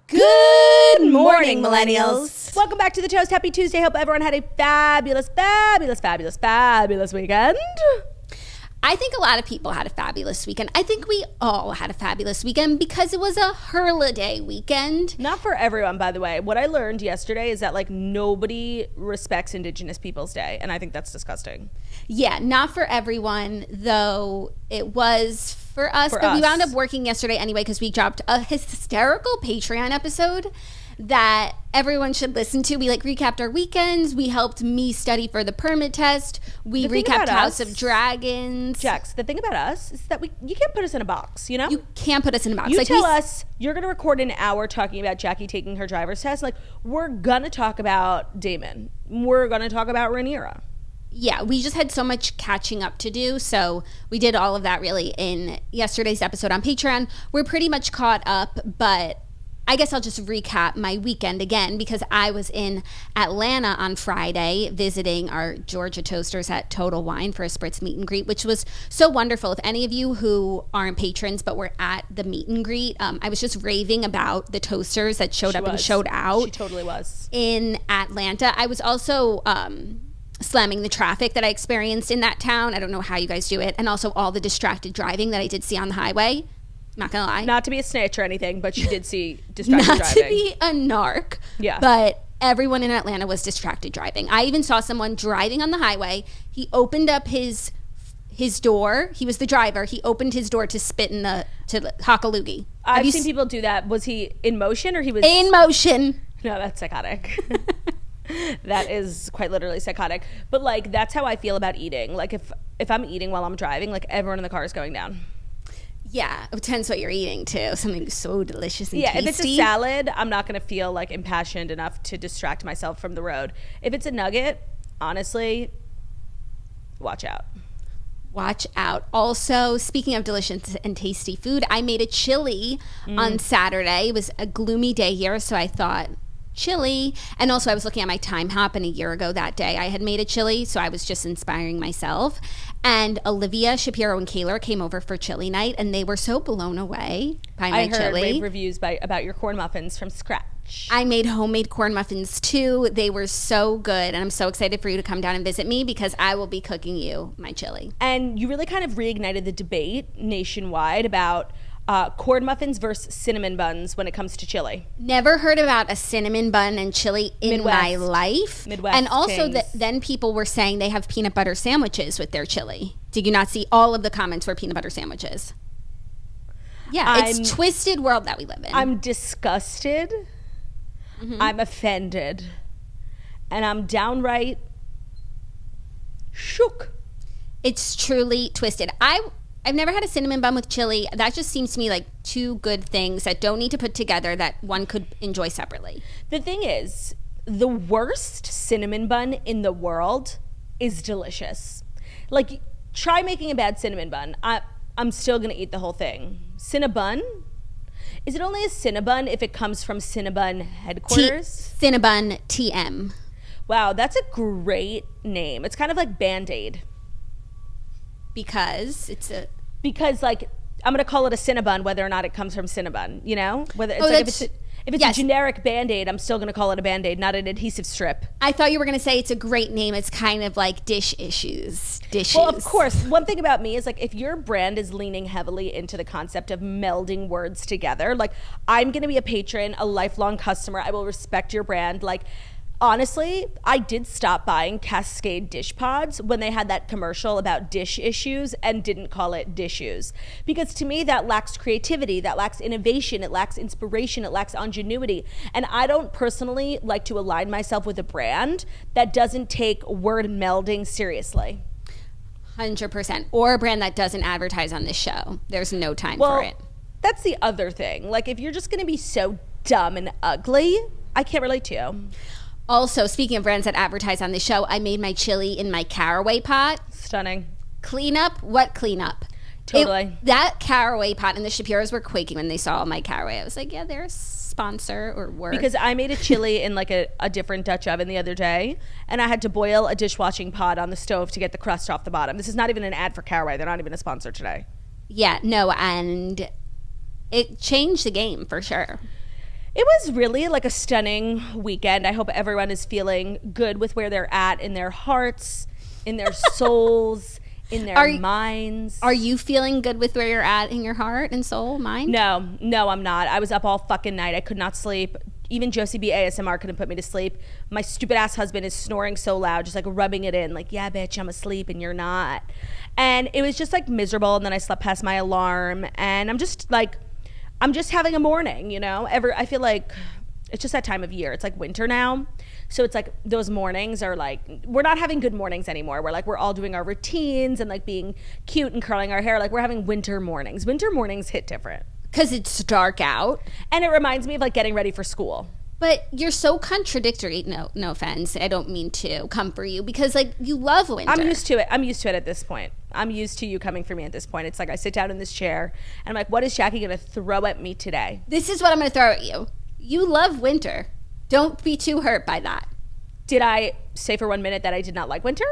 Good morning, millennials. Welcome back to the Toast. Happy Tuesday. Hope everyone had a fabulous, fabulous, fabulous, fabulous weekend. I think a lot of people had a fabulous weekend. I think we all had a fabulous weekend because it was a holiday weekend. Not for everyone, by the way. What I learned yesterday is that nobody respects Indigenous Peoples Day, and I think that's disgusting. Yeah, not for everyone, though it was for us. But we wound up working yesterday anyway because we dropped a hysterical Patreon episode that everyone should listen to. We recapped our weekends. We helped me study for the permit test. We recapped House of Dragons. Jax, the thing about us is that you can't put us in a box, you know? You can't put us in a box. You tell us you're going to record an hour talking about Jackie taking her driver's test. We're going to talk about Damon. We're going to talk about Rhaenyra. Yeah, we just had so much catching up to do, so we did all of that really in yesterday's episode on Patreon. We're pretty much caught up, but I guess I'll just recap my weekend again because I was in Atlanta on Friday visiting our Georgia Toasters at Total Wine for a Spritz meet and greet, which was so wonderful. If any of you who aren't patrons but were at the meet and greet, I was just raving about the toasters that showed up and showed out. She totally was. In Atlanta. I was also slamming the traffic that I experienced in that town. I don't know how you guys do it. And also all the distracted driving that I did see on the highway. Not gonna lie. Not to be a snitch or anything, but you did see distracted driving. Not to be a narc. Yeah. But everyone in Atlanta was distracted driving. I even saw someone driving on the highway. He opened up his door. He was the driver. He opened his door to spit to hock a loogie. I've seen people do that. Was he in motion or he was... In motion. No, that's psychotic. That is quite literally psychotic. But that's how I feel about eating. If I'm eating while I'm driving, everyone in the car is going down. Yeah, it depends what you're eating too. Something so delicious and tasty. If it's a salad, I'm not going to feel impassioned enough to distract myself from the road. If it's a nugget, honestly, watch out. Watch out. Also, speaking of delicious and tasty food, I made a chili on Saturday. It was a gloomy day here, so I thought chili. And also I was looking at my time hop, and a year ago that day I had made a chili, so I was just inspiring myself. And Olivia Shapiro and Kayla came over for chili night, and they were so blown away by my chili. I heard rave reviews about your corn muffins from scratch. I made homemade corn muffins too. They were so good, and I'm so excited for you to come down and visit me because I will be cooking you my chili. And you really kind of reignited the debate nationwide about corn muffins versus cinnamon buns when it comes to chili. Never heard about a cinnamon bun and chili in my life. Midwest and also kings. Then people were saying they have peanut butter sandwiches with their chili. Did you not see all of the comments were peanut butter sandwiches? Yeah, it's twisted world that we live in. I'm disgusted. Mm-hmm. I'm offended. And I'm downright shook. It's truly twisted. I've never had a cinnamon bun with chili. That just seems to me like two good things that don't need to put together that one could enjoy separately. The thing is, the worst cinnamon bun in the world is delicious. Try making a bad cinnamon bun. I'm still going to eat the whole thing. Cinnabun? Is it only a Cinnabun if it comes from Cinnabon headquarters? Cinnabon TM. Wow, that's a great name. It's kind of like Band-Aid. Because I'm gonna call it a Cinnabon whether or not it comes from Cinnabon, you know? Whether it's if it's a generic Band-Aid, I'm still gonna call it a Band-Aid, not an adhesive strip. I thought you were gonna say it's a great name. It's kind of like dishes. Well, of course. One thing about me is if your brand is leaning heavily into the concept of melding words together, I'm gonna be a patron, a lifelong customer. I will respect your brand. Honestly, I did stop buying Cascade dish pods when they had that commercial about dish issues and didn't call it dishes. Because to me, that lacks creativity, that lacks innovation, it lacks inspiration, it lacks ingenuity. And I don't personally like to align myself with a brand that doesn't take word melding seriously. 100%. Or a brand that doesn't advertise on this show. There's no time for it. That's the other thing. If you're just going to be so dumb and ugly, I can't relate to you. Also, speaking of brands that advertise on the show, I made my chili in my caraway pot. Stunning. Cleanup? What cleanup? Totally. That caraway pot, and the Shapiros were quaking when they saw my caraway. I was like, yeah, they're a sponsor or work. Because I made a chili in a different Dutch oven the other day, and I had to boil a dishwashing pot on the stove to get the crust off the bottom. This is not even an ad for Caraway. They're not even a sponsor today. Yeah, no, and it changed the game for sure. It was really like a stunning weekend. I hope everyone is feeling good with where they're at in their hearts, in their souls, in their minds. Are you feeling good with where you're at in your heart and soul, mind? No, I'm not. I was up all fucking night. I could not sleep. Even Josie B ASMR couldn't put me to sleep. My stupid ass husband is snoring so loud, just like rubbing it in, like, yeah, bitch, I'm asleep and you're not. And it was just like miserable. And then I slept past my alarm, and I'm just having a morning, you know? I feel like it's just that time of year. It's like winter now. So it's like those mornings are like, we're not having good mornings anymore. We're all doing our routines and like being cute and curling our hair. Like we're having winter mornings. Winter mornings hit different. Because it's dark out. And it reminds me of like getting ready for school. But you're so contradictory. No offense. I don't mean to come for you, because like you love winter. I'm used to it at this point. I'm used to you coming for me at this point. It's like I sit down in this chair and I'm like, what is Jackie going to throw at me today? This is what I'm going to throw at you. You love winter. Don't be too hurt by that. Did I say for 1 minute that I did not like winter?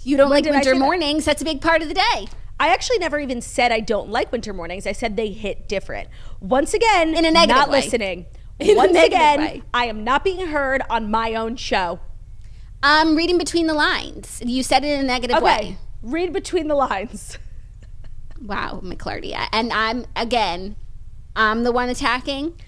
You don't like winter mornings. That's a big part of the day. I actually never even said I don't like winter mornings. I said they hit different. Once again, in a negative not way. Listening. Once again, I am not being heard on my own show. I'm reading between the lines. You said it in a negative way. Read between the lines. Wow, Claudia. And I'm the one attacking.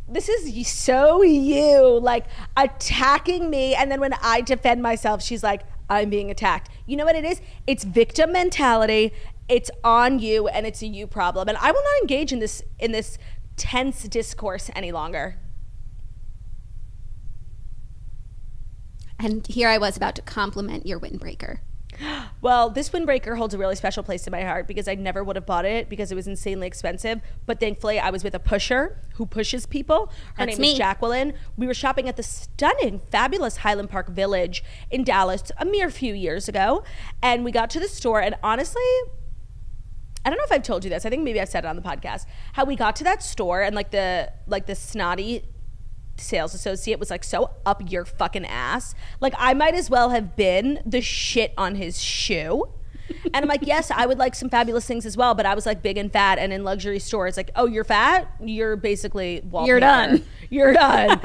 This is so you, like attacking me. And then when I defend myself, she's like, I'm being attacked. You know what it is? It's victim mentality. It's on you, and it's a you problem. And I will not engage in this tense discourse any longer. And here I was about to compliment your windbreaker. Well, this windbreaker holds a really special place in my heart because I never would have bought it because it was insanely expensive. But thankfully, I was with a pusher who pushes people. Her name is Jacqueline. We were shopping at the stunning, fabulous Highland Park Village in Dallas a mere few years ago. And we got to the store, and honestly, I don't know if I've told you this. I think maybe I've said it on the podcast. How we got to that store, and like the snotty sales associate was like so up your fucking ass. Like I might as well have been the shit on his shoe. And I'm like, yes, I would like some fabulous things as well, but I was like big and fat, and in luxury stores, like, oh, you're fat? You're basically wallpaper. You're done.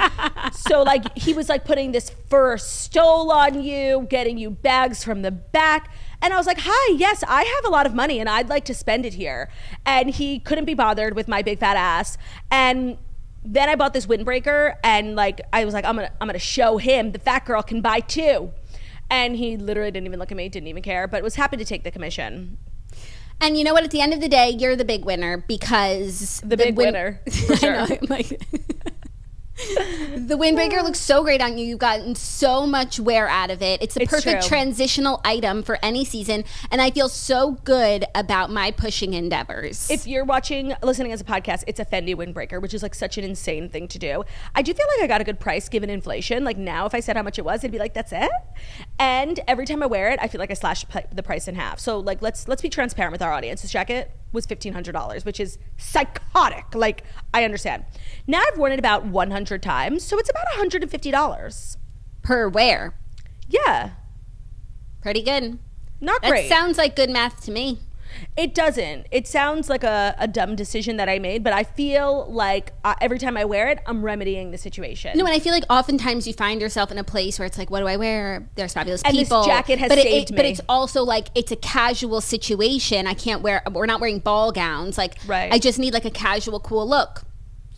So like he was like putting this fur stole on you, getting you bags from the back. And I was like, hi, yes, I have a lot of money and I'd like to spend it here. And he couldn't be bothered with my big fat ass. And then I bought this windbreaker, and like I was like, I'm gonna show him the fat girl can buy too. And he literally didn't even look at me, didn't even care, but was happy to take the commission. And you know what? At the end of the day, you're the big winner, because the big winner. For sure. I know, the windbreaker looks so great on you. You've gotten so much wear out of it. It's the perfect transitional item for any season, and I feel so good about my pushing endeavors. If you're listening as a podcast, it's a Fendi windbreaker, which is like such an insane thing to do. I do feel like I got a good price given inflation. Like now, if I said how much it was, I'd be like, that's it. And every time I wear it, I feel like I slashed the price in half. So like, let's be transparent with our audience. This jacket was $1,500, which is psychotic. Like, I understand. Now I've worn it about 100 times, so it's about $150 per wear. Yeah, pretty good. Not great. That sounds like good math to me. It doesn't. It sounds like a dumb decision that I made, but I feel like every time I wear it, I'm remedying the situation. No, and I feel like oftentimes you find yourself in a place where it's like, what do I wear? There's fabulous and people. And this jacket has saved me. But it's also like, it's a casual situation. We're not wearing ball gowns. Like, right. I just need like a casual, cool look.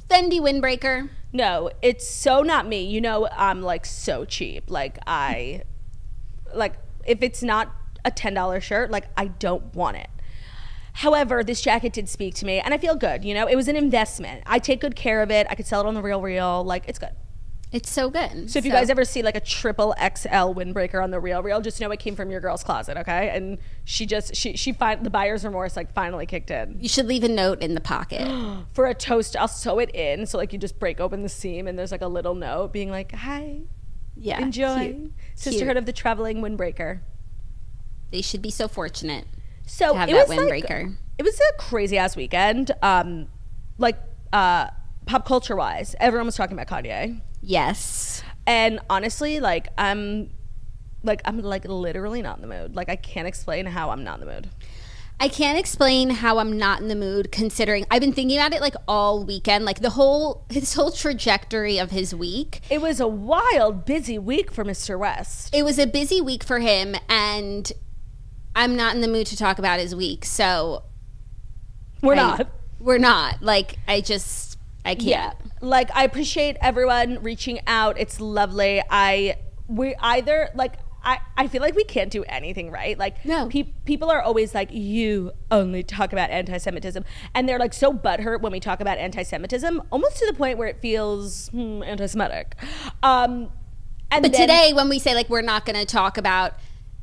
Fendi windbreaker. No, it's so not me. You know, I'm like so cheap. Like if it's not a $10 shirt, like I don't want it. However, this jacket did speak to me, and I feel good. You know, it was an investment. I take good care of it. I could sell it on the Real. Like, it's good. It's so good. So if you guys ever see like a triple XL windbreaker on the Real, just know it came from your girl's closet, okay? And the buyer's remorse like finally kicked in. You should leave a note in the pocket. For a toast, I'll sew it in. So like you just break open the seam and there's like a little note being like, hi, yeah, enjoy. Cute. Sisterhood of the Traveling Windbreaker. They should be so fortunate. So to have that windbreaker. It was a crazy ass weekend. Pop culture wise, everyone was talking about Kanye. Yes. And honestly, I'm literally not in the mood. Like I can't explain how I'm not in the mood. I can't explain how I'm not in the mood, considering I've been thinking about it like all weekend, like his whole trajectory of his week. It was a wild, busy week for Mr. West. It was a busy week for him, and I'm not in the mood to talk about his week, so we're not. Like, I can't. Yeah. Like, I appreciate everyone reaching out. It's lovely. I feel like we can't do anything right. Like, no. People are always like, you only talk about anti-Semitism. And they're like so butthurt when we talk about anti-Semitism, almost to the point where it feels anti-Semitic. But today, when we say like we're not going to talk about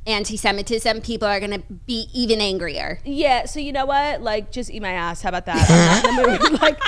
anti-Semitism, people are going to be even angrier. Yeah, so you know what? Like, just eat my ass. How about that? I'm not in the mood. Like,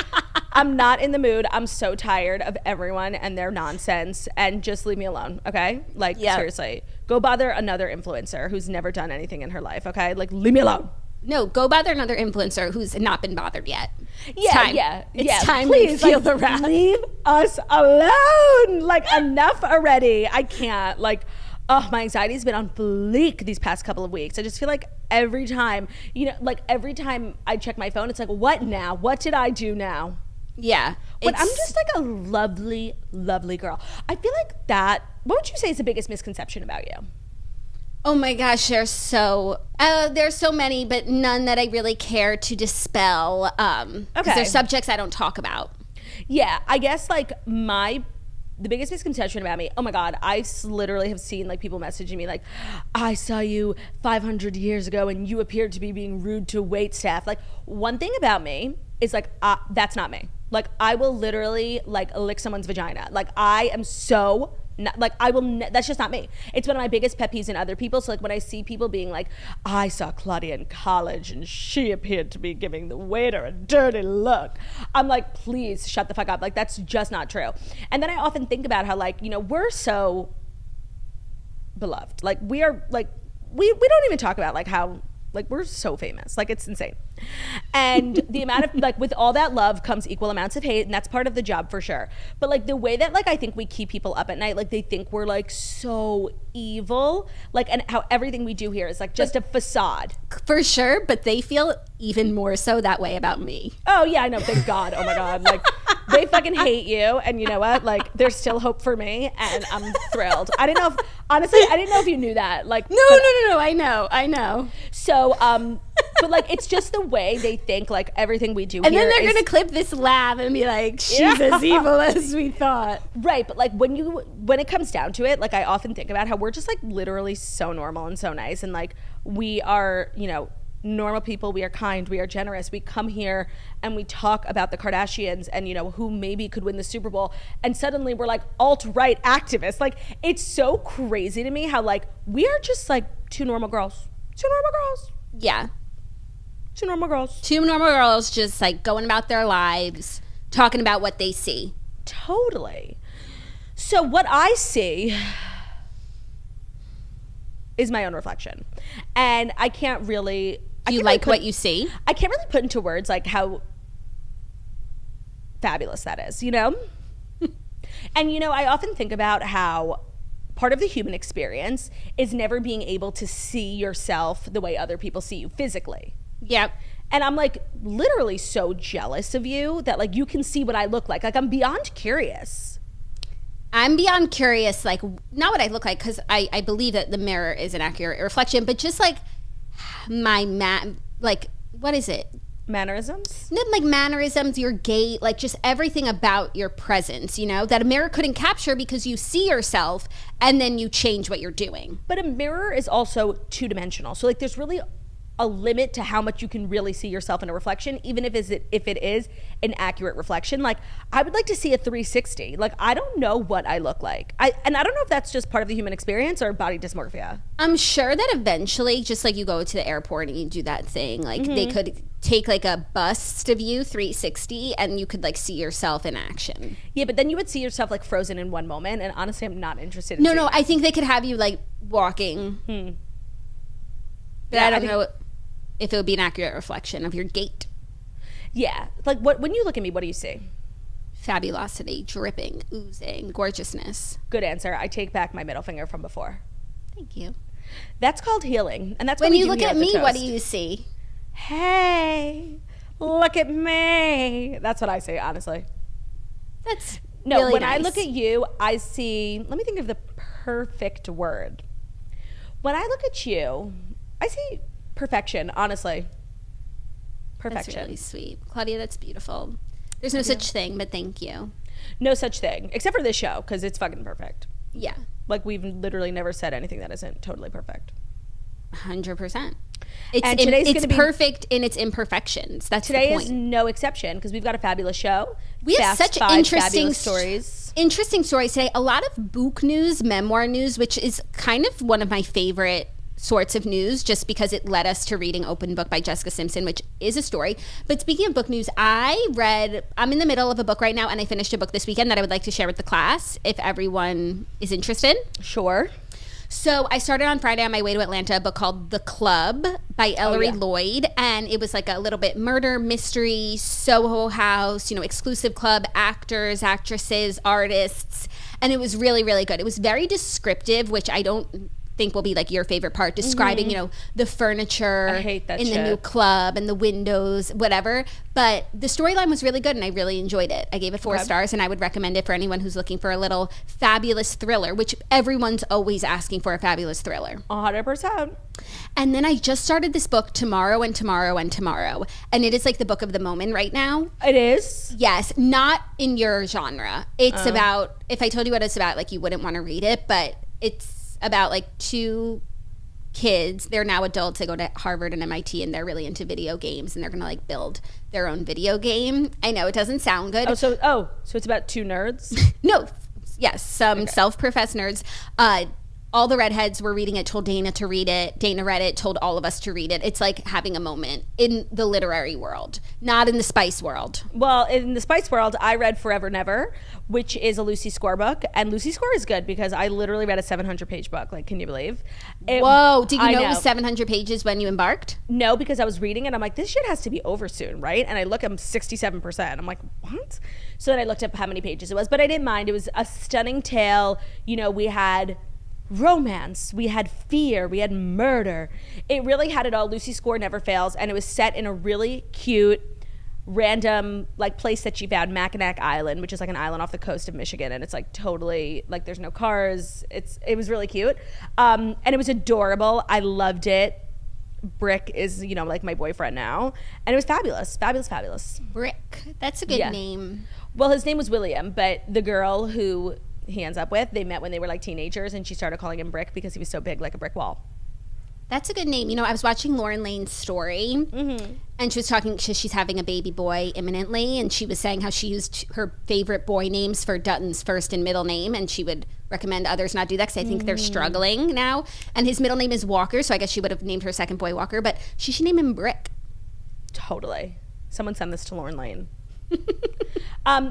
I'm not in the mood. I'm so tired of everyone and their nonsense, and just leave me alone, okay? Like, seriously. Go bother another influencer who's never done anything in her life, okay? Like, leave me alone. No, go bother another influencer who's not been bothered yet. It's time please, to feel the wrath. Leave us alone. Like, enough already. I can't. Like, oh, my anxiety's been on fleek these past couple of weeks. I just feel like every time I check my phone, it's like, what now? What did I do now? Yeah. But I'm just like a lovely, lovely girl. I feel like what would you say is the biggest misconception about you? Oh my gosh, there's so many, but none that I really care to dispel. Because they're subjects I don't talk about. Yeah, I guess like the biggest misconception about me, oh my God, I literally have seen like people messaging me like, I saw you 500 years ago and you appeared to be being rude to wait staff. Like, one thing about me is like, that's not me. Like, I will literally like lick someone's vagina. Like, I am so not, like, that's just not me. It's one of my biggest pet peeves in other people. So like when I see people being like, I saw Claudia in college and she appeared to be giving the waiter a dirty look, I'm like, please shut the fuck up. Like, that's just not true. And then I often think about how, like, you know, we're so beloved. Like, we are like, we don't even talk about like how, like, we're so famous. Like, it's insane. And the amount of, like, with all that love comes equal amounts of hate, and that's part of the job for sure. But like the way that, like, I think we keep people up at night, like they think we're like so evil, like, and how everything we do here is like just a facade. For sure, but they feel even more so that way about me. Oh yeah, I know, thank God. Oh my God, like they fucking hate you, and you know what, like there's still hope for me, and I'm thrilled. I didn't know if you knew that. Like, no, I know. So but like it's just the way they think, like everything we do and here, then they're gonna clip this laugh and be like, she's as evil as we thought. Right, but like when it comes down to it, like I often think about how we're just like literally so normal and so nice, and like we are, you know, normal people. We are kind, we are generous. We come here and we talk about the Kardashians and, you know, who maybe could win the Super Bowl, and suddenly we're like alt-right activists. Like, it's so crazy to me how like we are just like two normal girls. Yeah. Two normal girls just like going about their lives, talking about what they see. Totally. So what I see is my own reflection, and I can't really. You like what you see? I can't really put into words like how fabulous that is, you know? And you know, I often think about how part of the human experience is never being able to see yourself the way other people see you physically. Yep. And I'm like literally so jealous of you that like you can see what I look like. Like, I'm beyond curious. I'm beyond curious, like, not what I look like, because I believe that the mirror is an accurate reflection, but just like like, what is it? Mannerisms? Not like mannerisms, your gait, like just everything about your presence, you know, that a mirror couldn't capture because you see yourself and then you change what you're doing. But a mirror is also two-dimensional. So like there's really a limit to how much you can really see yourself in a reflection, even if it is an accurate reflection. Like, I would like to see a 360. Like, I don't know what I look like. I don't know if that's just part of the human experience or body dysmorphia. I'm sure that eventually, just like you go to the airport and you do that thing, like they could take like a bust of you 360 and you could like see yourself in action. Yeah, but then you would see yourself like frozen in one moment, and honestly I'm not interested in No, I think they could have you like walking. But yeah, I don't know if it would be an accurate reflection of your gait. Yeah. Like, when you look at me, what do you see? Fabulosity, dripping, oozing, gorgeousness. Good answer. I take back my middle finger from before. Thank you. That's called healing. And that's when you look at me, what do you see? hey, look at me. That's what I say, honestly. That's No, really when nice. I look at you, I see, let me think of the perfect word. When I look at you, I see perfection, honestly. Perfection. That's really sweet. Claudia, that's beautiful. There's no such thing, but thank you. No such thing, except for this show, because it's fucking perfect. Yeah. Like, we've literally never said anything that isn't totally perfect. 100%. And today's It's gonna be- perfect in its imperfections. That's Today the point. is no exception, because we've got a fabulous show. We have Fast such five interesting fabulous stories. Interesting stories today. A lot of book news, memoir news, which is kind of one of my favorite sorts of news, just because it led us to reading Open Book by Jessica Simpson, which is a story. But speaking of book news, I'm in the middle of a book right now, and I finished a book this weekend that I would like to share with the class if everyone is interested. Sure. So I started on Friday on my way to Atlanta a book called The Club by Ellery Lloyd, and it was like a little bit murder mystery, Soho House, exclusive club, actors, actresses, artists, and it was really, really good. It was very descriptive, which I don't think will be like your favorite part, describing the furniture I hate that in the new club and the windows, whatever. But the storyline was really good and I really enjoyed it. I gave it 4 stars, and I would recommend it for anyone who's looking for a little fabulous thriller, which everyone's always asking for, a fabulous thriller. 100%. And then I just started this book, Tomorrow and Tomorrow and Tomorrow, and it is like the book of the moment right now. It is? Yes, not in your genre. It's about, if I told you what it's about, like, you wouldn't want to read it, but it's about like 2 kids. They're now adults. They go to Harvard and MIT, and they're really into video games, and they're gonna like build their own video game. I know it doesn't sound good. So it's about 2 nerds? No, yes, some self-professed nerds. All the redheads were reading it, told Dana to read it. Dana read it, told all of us to read it. It's like having a moment in the literary world, not in the spice world. Well, in the spice world, I read Forever Never, which is a Lucy Score book. And Lucy Score is good because I literally read a 700-page book. Like, can you believe? Whoa, did you know it was 700 pages when you embarked? No, because I was reading it. I'm like, this shit has to be over soon, right? And I look, I'm 67%. I'm like, what? So then I looked up how many pages it was. But I didn't mind. It was a stunning tale. We had romance, we had fear, we had murder. It really had it all. Lucy Score never fails, and it was set in a really cute random like place that she found, Mackinac Island, which is like an island off the coast of Michigan, and it's like totally like there's no cars. It was really cute, and it was adorable. I loved it. Brick is like my boyfriend now, and it was fabulous. Brick, that's a good name. Well, his name was William, but the girl who he ends up with, they met when they were like teenagers, and she started calling him Brick because he was so big like a brick wall. That's a good name. I was watching Lauren Lane's story, and she was talking, she's having a baby boy imminently, and she was saying how she used her favorite boy names for Dutton's first and middle name, and she would recommend others not do that because I think they're struggling now. And his middle name is Walker, so I guess she would have named her second boy Walker, but she should name him Brick. Totally. Someone send this to Lauren Lane.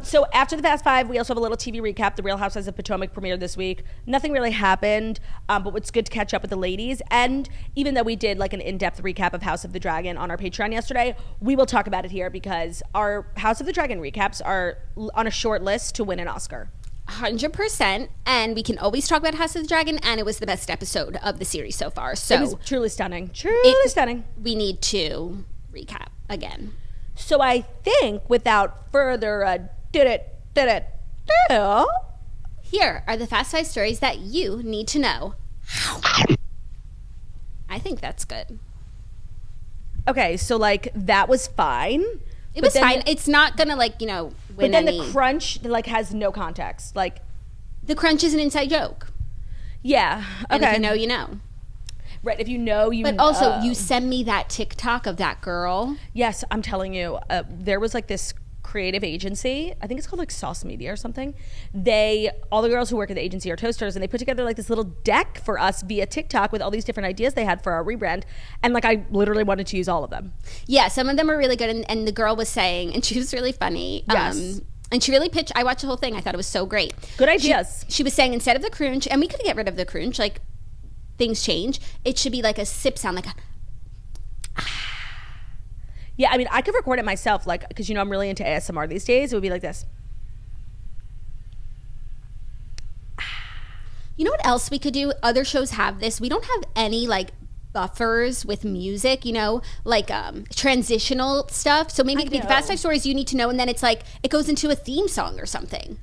So after the Fast Five, we also have a little TV recap. The Real Housewives of Potomac premiered this week. Nothing really happened, but it's good to catch up with the ladies. And even though we did like an in-depth recap of House of the Dragon on our Patreon yesterday, we will talk about it here because our House of the Dragon recaps are on a short list to win an Oscar. 100%, and we can always talk about House of the Dragon, and it was the best episode of the series so far. So it was truly stunning. Stunning. We need to recap again. So I think without further ado, here are the Fast Five stories that you need to know. I think that's good. Okay, so like that was fine. It was fine. It's not gonna win. But then the crunch has no context. Like the crunch is an inside joke. Yeah. Okay. And if you know, you know. Right, if you know, you know. But also, you send me that TikTok of that girl. Yes, I'm telling you. There was like this creative agency. I think it's called like Sauce Media or something. All the girls who work at the agency are toasters, and they put together like this little deck for us via TikTok with all these different ideas they had for our rebrand. And like I literally wanted to use all of them. Yeah, some of them are really good. And the girl was saying, and she was really funny. Yes. And she really pitched. I watched the whole thing. I thought it was so great. Good ideas. She was saying instead of the crunch, and we could get rid of the crunch, like things change. It should be like a sip sound, like a. Yeah, I mean, I could record it myself, like, because I'm really into ASMR these days. It would be like this. You know what else we could do? Other shows have this. We don't have any like buffers with music, like transitional stuff. So maybe it could be the Fast Five stories you need to know, and then it's like it goes into a theme song or something.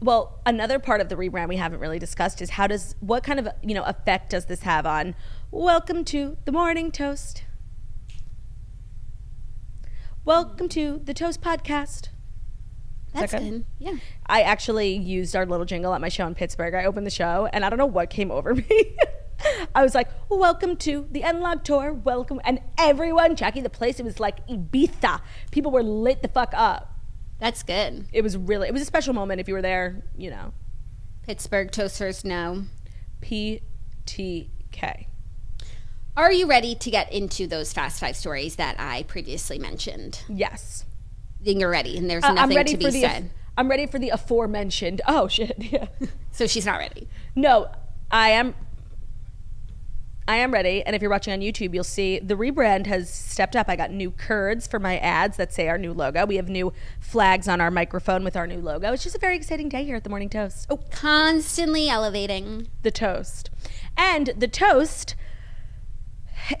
Well, another part of the rebrand we haven't really discussed is what kind of effect does this have on Welcome to the Morning Toast? Welcome to the Toast Podcast. That's good. Yeah. I actually used our little jingle at my show in Pittsburgh. I opened the show and I don't know what came over me. I was like, welcome to the N-Log Tour. Welcome. And everyone, Jackie, the place, it was like Ibiza. People were lit the fuck up. That's good. It was a special moment if you were there, Pittsburgh Toasters know. PTK. Are you ready to get into those Fast Five stories that I previously mentioned? Yes. Then you're ready, and there's nothing to be said. I'm ready for the aforementioned. Oh, shit. Yeah. So she's not ready. No, I am ready, and if you're watching on YouTube, you'll see the rebrand has stepped up. I got new curds for my ads that say our new logo. We have new flags on our microphone with our new logo. It's just a very exciting day here at the Morning Toast. Oh, constantly elevating. The Toast. And the Toast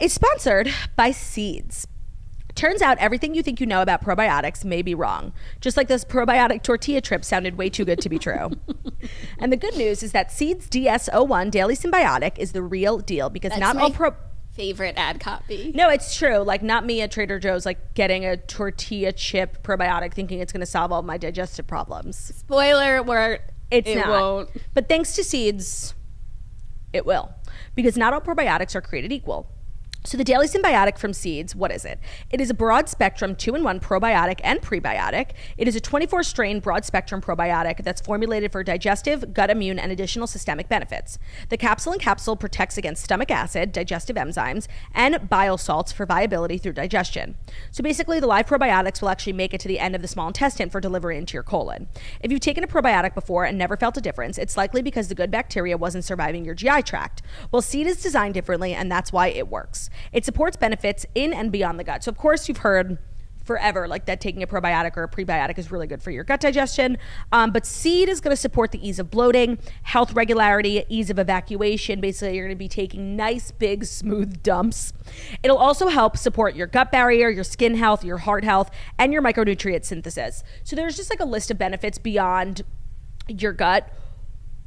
is sponsored by Seeds. Turns out everything you think you know about probiotics may be wrong. Just like those probiotic tortilla trips sounded way too good to be true. And the good news is that Seeds DS-01 Daily Symbiotic is the real deal because That's not all favorite ad copy. No, it's true. Like, not me at Trader Joe's, like, getting a tortilla chip probiotic thinking it's going to solve all my digestive problems. Spoiler alert. It not. Won't. But thanks to Seeds, it will. Because not all probiotics are created equal. So the Daily Symbiotic from Seeds, what is it? It is a broad-spectrum 2-in-1 probiotic and prebiotic. It is a 24-strain broad-spectrum probiotic that's formulated for digestive, gut immune, and additional systemic benefits. The capsule and capsule protects against stomach acid, digestive enzymes, and bile salts for viability through digestion. So basically, the live probiotics will actually make it to the end of the small intestine for delivery into your colon. If you've taken a probiotic before and never felt a difference, it's likely because the good bacteria wasn't surviving your GI tract. Well, Seed is designed differently, and that's why it works. It supports benefits in and beyond the gut. So, of course, you've heard forever like that taking a probiotic or a prebiotic is really good for your gut digestion. But Seed is going to support the ease of bloating, health regularity, ease of evacuation. Basically, you're going to be taking nice, big, smooth dumps. It'll also help support your gut barrier, your skin health, your heart health, and your micronutrient synthesis. So there's just like a list of benefits beyond your gut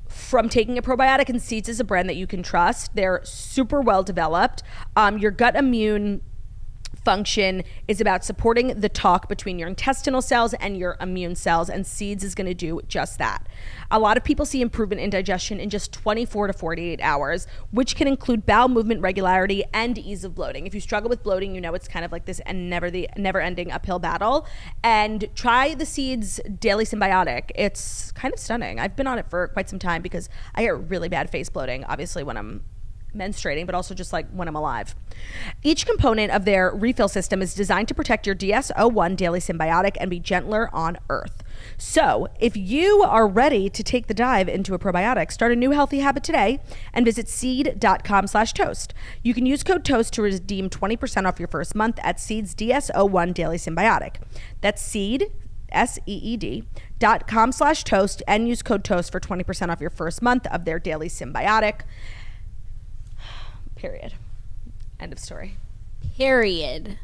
from taking a probiotic, and Seeds is a brand that you can trust. They're super well developed. Your gut immune function is about supporting the talk between your intestinal cells and your immune cells, and Seeds is going to do just that. A lot of people see improvement in digestion in just 24 to 48 hours, which can include bowel movement regularity and ease of bloating. If you struggle with bloating, you know it's kind of like this and never-ending uphill battle. And try the Seeds Daily Symbiotic. It's kind of stunning. I've been on it for quite some time because I get really bad face bloating, obviously when I'm menstruating, but also just like when I'm alive. Each component of their refill system is designed to protect your DS-01 Daily Symbiotic and be gentler on Earth. So if you are ready to take the dive into a probiotic, start a new healthy habit today and visit seed.com/toast. You can use code TOAST to redeem 20% off your first month at Seed's DS-01 Daily Symbiotic. That's Seed, SEED.com/toast, and use code TOAST for 20% off your first month of their Daily Symbiotic. Period. End of story. Period.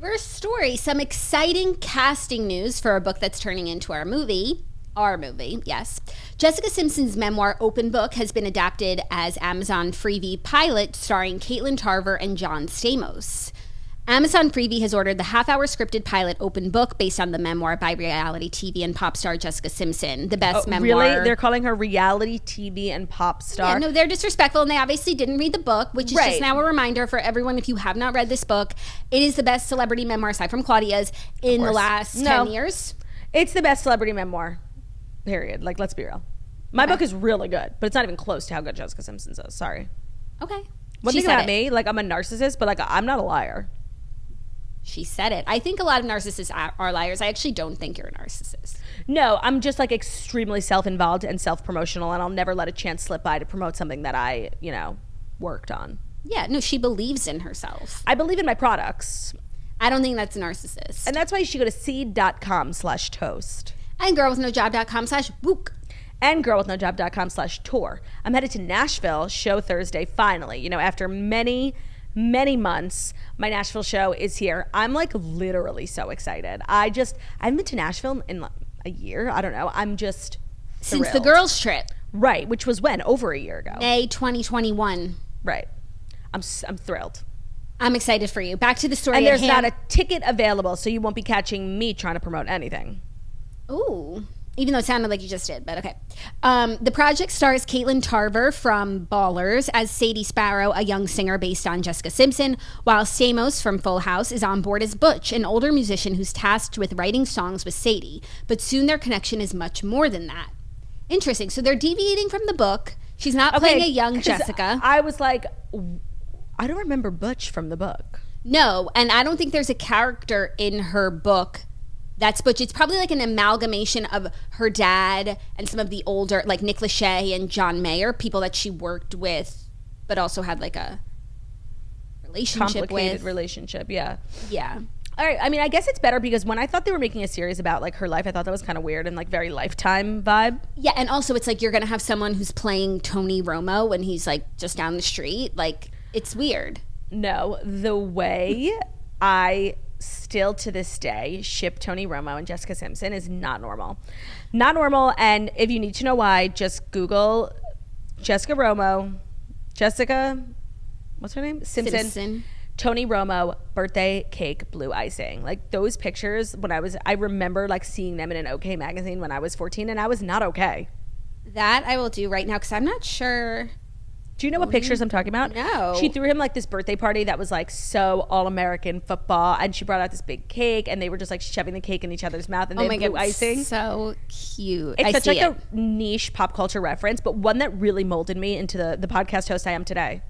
First story, some exciting casting news for a book that's turning into our movie. Our movie, yes. Jessica Simpson's memoir, Open Book, has been adapted as Amazon Freevee pilot starring Katelyn, Tarver, and John Stamos. Amazon Freevee has ordered the half-hour scripted pilot Open Book based on the memoir by reality TV and pop star Jessica Simpson, the best memoir. Really? They're calling her reality TV and pop star? Yeah, no, they're disrespectful, and they obviously didn't read the book, which is just now a reminder for everyone, if you have not read this book, it is the best celebrity memoir, aside from Claudia's, in the last 10 years. It's the best celebrity memoir, period. Like, let's be real. My book is really good, but it's not even close to how good Jessica Simpson's is. Sorry. Okay. One thing about me, like, I'm a narcissist, but, like, I'm not a liar. She said it. I think a lot of narcissists are liars. I actually don't think you're a narcissist. No, I'm just like extremely self-involved and self-promotional, and I'll never let a chance slip by to promote something that I, worked on. Yeah, no, she believes in herself. I believe in my products. I don't think that's a narcissist. And that's why you should go to seed.com/toast. And girlwithnojob.com/wook. and girlwithnojob.com/tour. I'm headed to Nashville, show Thursday, finally. You know, after many months, my Nashville show is here. I'm like literally so excited. I haven't been to Nashville in like a year. I don't know. I'm just since thrilled. the girls' trip. Right, which was when? Over a year ago. May 2021. Right. I'm thrilled. I'm excited for you. Back to the story. And there's not a ticket available, so you won't be catching me trying to promote anything. Ooh. Even though it sounded like you just did, but okay. The project stars Katelyn Tarver from Ballers as Sadie Sparrow, a young singer based on Jessica Simpson, while Stamos from Full House is on board as Butch, an older musician who's tasked with writing songs with Sadie. But soon their connection is much more than that. Interesting. So they're deviating from the book. She's not playing a young Jessica. I was like, I don't remember Butch from the book. No, and I don't think there's a character in her book that's Butch. It's probably like an amalgamation of her dad and some of the older, like Nick Lachey and John Mayer, people that she worked with, but also had like a relationship Complicated with. relationship, yeah. Yeah. All right, I mean, I guess it's better because when I thought they were making a series about like her life, I thought that was kind of weird and like very Lifetime vibe. Yeah, and also it's like you're going to have someone who's playing Tony Romo when he's like just down the street. Like, it's weird. No, the way I still to this day ship Tony Romo and Jessica Simpson is not normal. Not normal, and if you need to know why, just Google Jessica Romo, Jessica, what's her name? Simpson. Tony Romo, birthday cake, blue icing. Like those pictures I remember like seeing them in an OK magazine when I was 14 and I was not okay. That I will do right now because I'm not sure. Do you know what pictures I'm talking about? No. She threw him like this birthday party that was like so all-American football, and she brought out this big cake, and they were just like shoving the cake in each other's mouth, and they had blue icing. So cute. It's such like a niche pop culture reference, but one that really molded me into the podcast host I am today.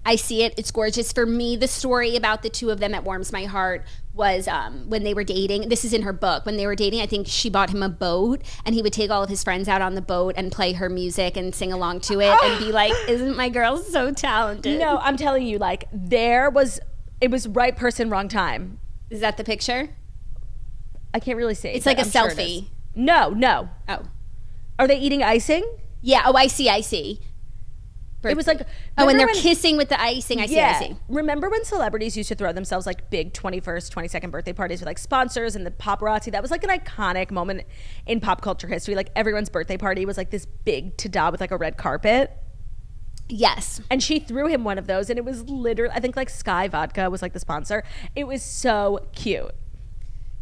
I see it. It's gorgeous. For me, the story about the two of them that warms my heart was when they were dating. This is in her book. When they were dating, I think she bought him a boat, and he would take all of his friends out on the boat and play her music and sing along to it and be like, isn't my girl so talented? No, I'm telling you, like, it was right person, wrong time. Is that the picture? I can't really see. It's like a selfie. No. Oh. Are they eating icing? Yeah. Oh, I see. It was like, and they're kissing with the icing. I see. Remember when celebrities used to throw themselves like big 21st, 22nd birthday parties with like sponsors and the paparazzi? That was like an iconic moment in pop culture history. Like everyone's birthday party was like this big ta-da with like a red carpet. Yes. And she threw him one of those, and it was literally, I think like Sky Vodka was like the sponsor. It was so cute.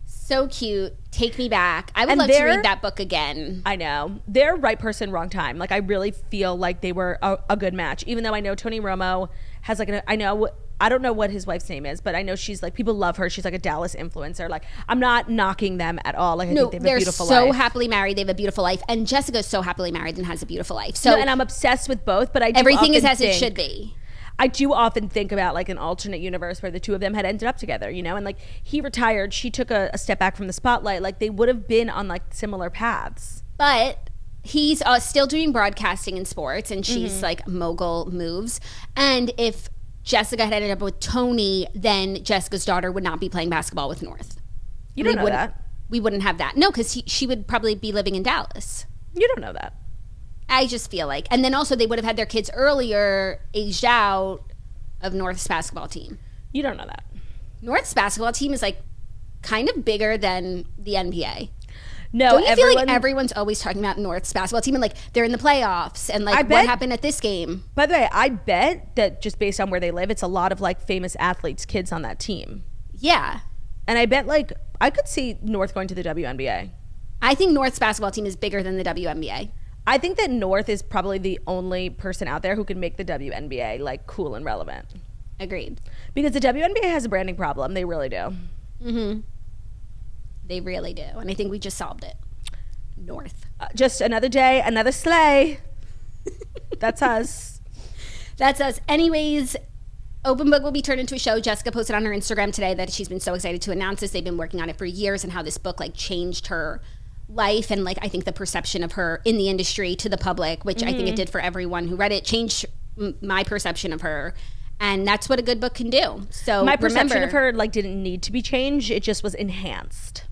So cute. Take me back. I would love to read that book again. I know. They're right person, wrong time. Like, I really feel like they were a good match. Even though I know Tony Romo has like I don't know what his wife's name is, but I know she's like, people love her. She's like a Dallas influencer. Like, I'm not knocking them at all. Like, I think they have a beautiful life. They're so happily married. They have a beautiful life. And Jessica's so happily married and has a beautiful life. So, and I'm obsessed with both, but everything is as it should be. I do often think about like an alternate universe where the two of them had ended up together, you know, and like he retired, she took a step back from the spotlight. Like they would have been on like similar paths. But he's still doing broadcasting in sports, and she's like mogul moves. And if Jessica had ended up with Tony, then Jessica's daughter would not be playing basketball with North. You don't know that. We wouldn't have that. No, because she would probably be living in Dallas. You don't know that. I just feel like, and then also they would have had their kids earlier, aged out of North's basketball team. You don't know that. North's basketball team is like kind of bigger than the NBA. No, don't you feel like everyone's always talking about North's basketball team and like they're in the playoffs and like what happened at this game? By the way, I bet that just based on where they live, it's a lot of like famous athletes' kids on that team. Yeah. And I bet like I could see North going to the WNBA. I think North's basketball team is bigger than the WNBA. I think that North is probably the only person out there who can make the WNBA like cool and relevant. Agreed. Because the WNBA has a branding problem. They really do. Mm-hmm. They really do. And I think we just solved it. North. Just another day, another sleigh. That's us. That's us. Anyways, Open Book will be turned into a show. Jessica posted on her Instagram today that she's been so excited to announce this. They've been working on it for years, and how this book like changed her life and like I think the perception of her in the industry to the public, which I think it did for everyone who read it, changed my perception of her. And that's what a good book can do. So my perception of her like didn't need to be changed. It just was enhanced.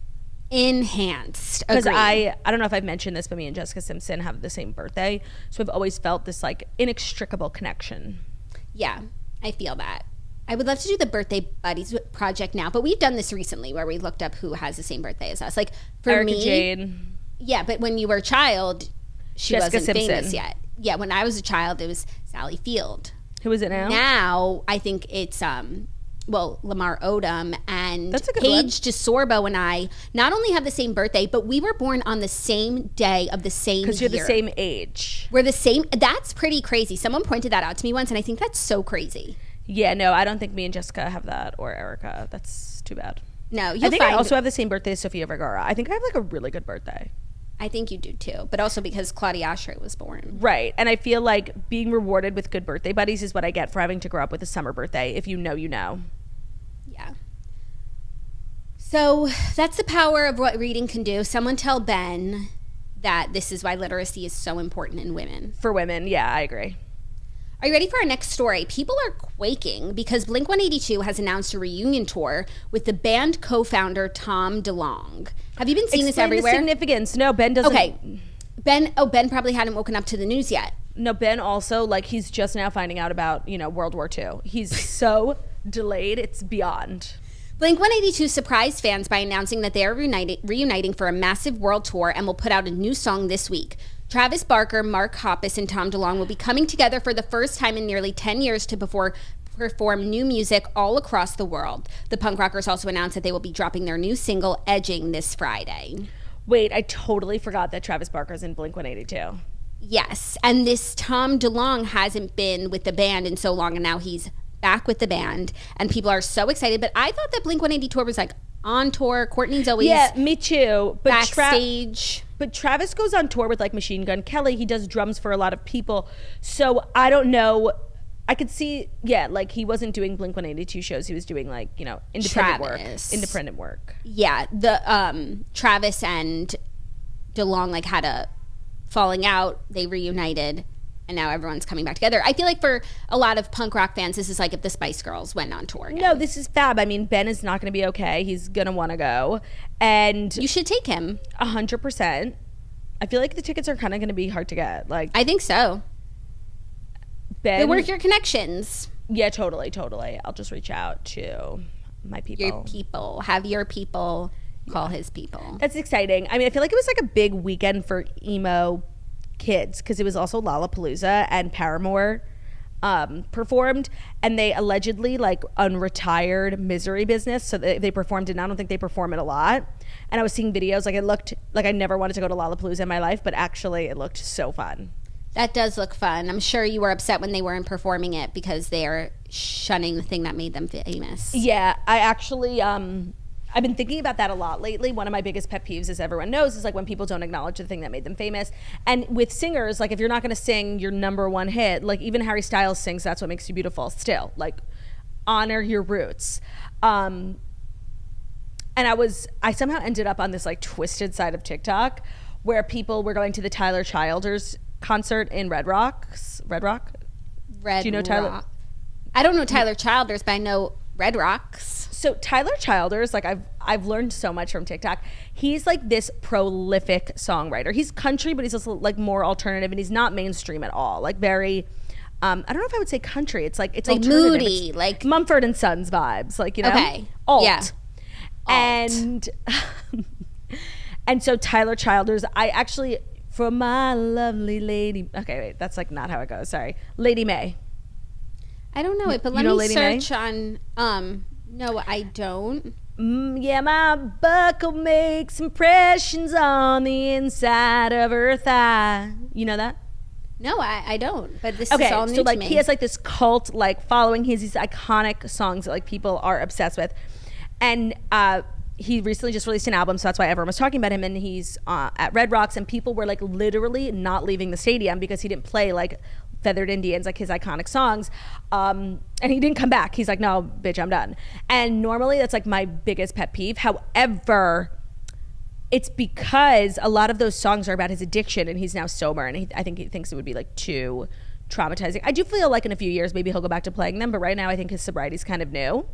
Enhanced. Because Agreed. I don't know if I've mentioned this, but me and Jessica Simpson have the same birthday. So I've always felt this like inextricable connection. Yeah, I feel that. I would love to do the birthday buddies project now, but we've done this recently where we looked up who has the same birthday as us. Like for Erica me, Jane. Yeah, but when you were a child, she Jessica wasn't Simpson. famous yet. Yeah, when I was a child, it was Sally Field. Who is it now? Now I think it's Lamar Odom, and That's a good Paige DeSorbo and I not only have the same birthday, but we were born on the same day of the same year. Because you're the same age. We're the same. That's pretty crazy. Someone pointed that out to me once, and I think that's so crazy. Yeah, no, I don't think me and Jessica have that, or Erica. That's too bad. No, I think I also have the same birthday as Sofia Vergara. I think I have like a really good birthday. I think you do too, but also because Claudia Oshry was born. Right. And I feel like being rewarded with good birthday buddies is what I get for having to grow up with a summer birthday. If you know, you know. Yeah. So that's the power of what reading can do. Someone tell Ben that this is why literacy is so important in women. For women, yeah, I agree. Are you ready for our next story? People are quaking because Blink-182 has announced a reunion tour with the band co-founder Tom DeLonge. Have you been seeing this everywhere? The significance. No, Ben doesn't. Okay. Ben probably hadn't woken up to the news yet. No, Ben also, like, he's just now finding out about, World War II. He's so delayed, it's beyond. Blink-182 surprised fans by announcing that they are reuniting for a massive world tour and will put out a new song this week. Travis Barker, Mark Hoppus, and Tom DeLonge will be coming together for the first time in nearly 10 years to perform new music all across the world. The punk rockers also announced that they will be dropping their new single, Edging, this Friday. Wait, I totally forgot that Travis Barker's in Blink-182. Yes, and this Tom DeLonge hasn't been with the band in so long, and now he's back with the band, and people are so excited. But I thought that Blink-182 was like on tour. Courtney's always me too. But backstage. But Travis goes on tour with like Machine Gun Kelly. He does drums for a lot of people. So I don't know. I could see, like he wasn't doing Blink-182 shows. He was doing like, independent work. Yeah, the Travis and DeLonge like had a falling out. They reunited, and now everyone's coming back together. I feel like for a lot of punk rock fans, this is like if the Spice Girls went on tour again. No, this is fab. I mean, Ben is not going to be okay. He's going to want to go. And you should take him. 100%. I feel like the tickets are kind of going to be hard to get. Like, I think so. Ben, they work your connections. Yeah, totally. I'll just reach out to my people. Your people. Have your people call his people. That's exciting. I mean, I feel like it was like a big weekend for emo kids because it was also Lollapalooza and Paramore performed, and they allegedly like unretired Misery Business, so they performed it, and I don't think they perform it a lot. And I was seeing videos, like it looked like I never wanted to go to Lollapalooza in my life, but actually it looked so fun. That does look fun. I'm sure you were upset when they weren't performing it because they're shunning the thing that made them famous. Yeah, I actually I've been thinking about that a lot lately. One of my biggest pet peeves, as everyone knows, is like when people don't acknowledge the thing that made them famous. And with singers, like if you're not going to sing your number one hit, like even Harry Styles sings That's What Makes You Beautiful still, like honor your roots. And I somehow ended up on this like twisted side of TikTok where people were going to the Tyler Childers concert in Red Rock. Do you know Tyler? I don't know Tyler Childers, but I know Red Rocks. So Tyler Childers, like I've learned so much from TikTok. He's like this prolific songwriter. He's country, but he's also like more alternative, and he's not mainstream at all. Like very, I don't know if I would say country. It's like moody, it's like Mumford and Sons vibes, like okay, alt. Yeah. And and so Tyler Childers, I actually for my lovely lady. Okay, wait, that's like not how it goes. Sorry, Lady May. I don't know it, but let me search on. No, I don't. Yeah, my buckle makes impressions on the inside of her thigh. You know that? No, I don't. But this is all new so like to me. he has like this cult like following. He has these iconic songs that like people are obsessed with, and he recently just released an album, so that's why everyone was talking about him. And he's at Red Rocks, and people were like literally not leaving the stadium because he didn't play like Feathered Indians, like his iconic songs, and he didn't come back. He's like, no, bitch, I'm done. And normally that's like my biggest pet peeve. However, it's because a lot of those songs are about his addiction, and he's now sober, and I think he thinks it would be like too traumatizing. I do feel like in a few years maybe he'll go back to playing them, but right now I think his sobriety's kind of new.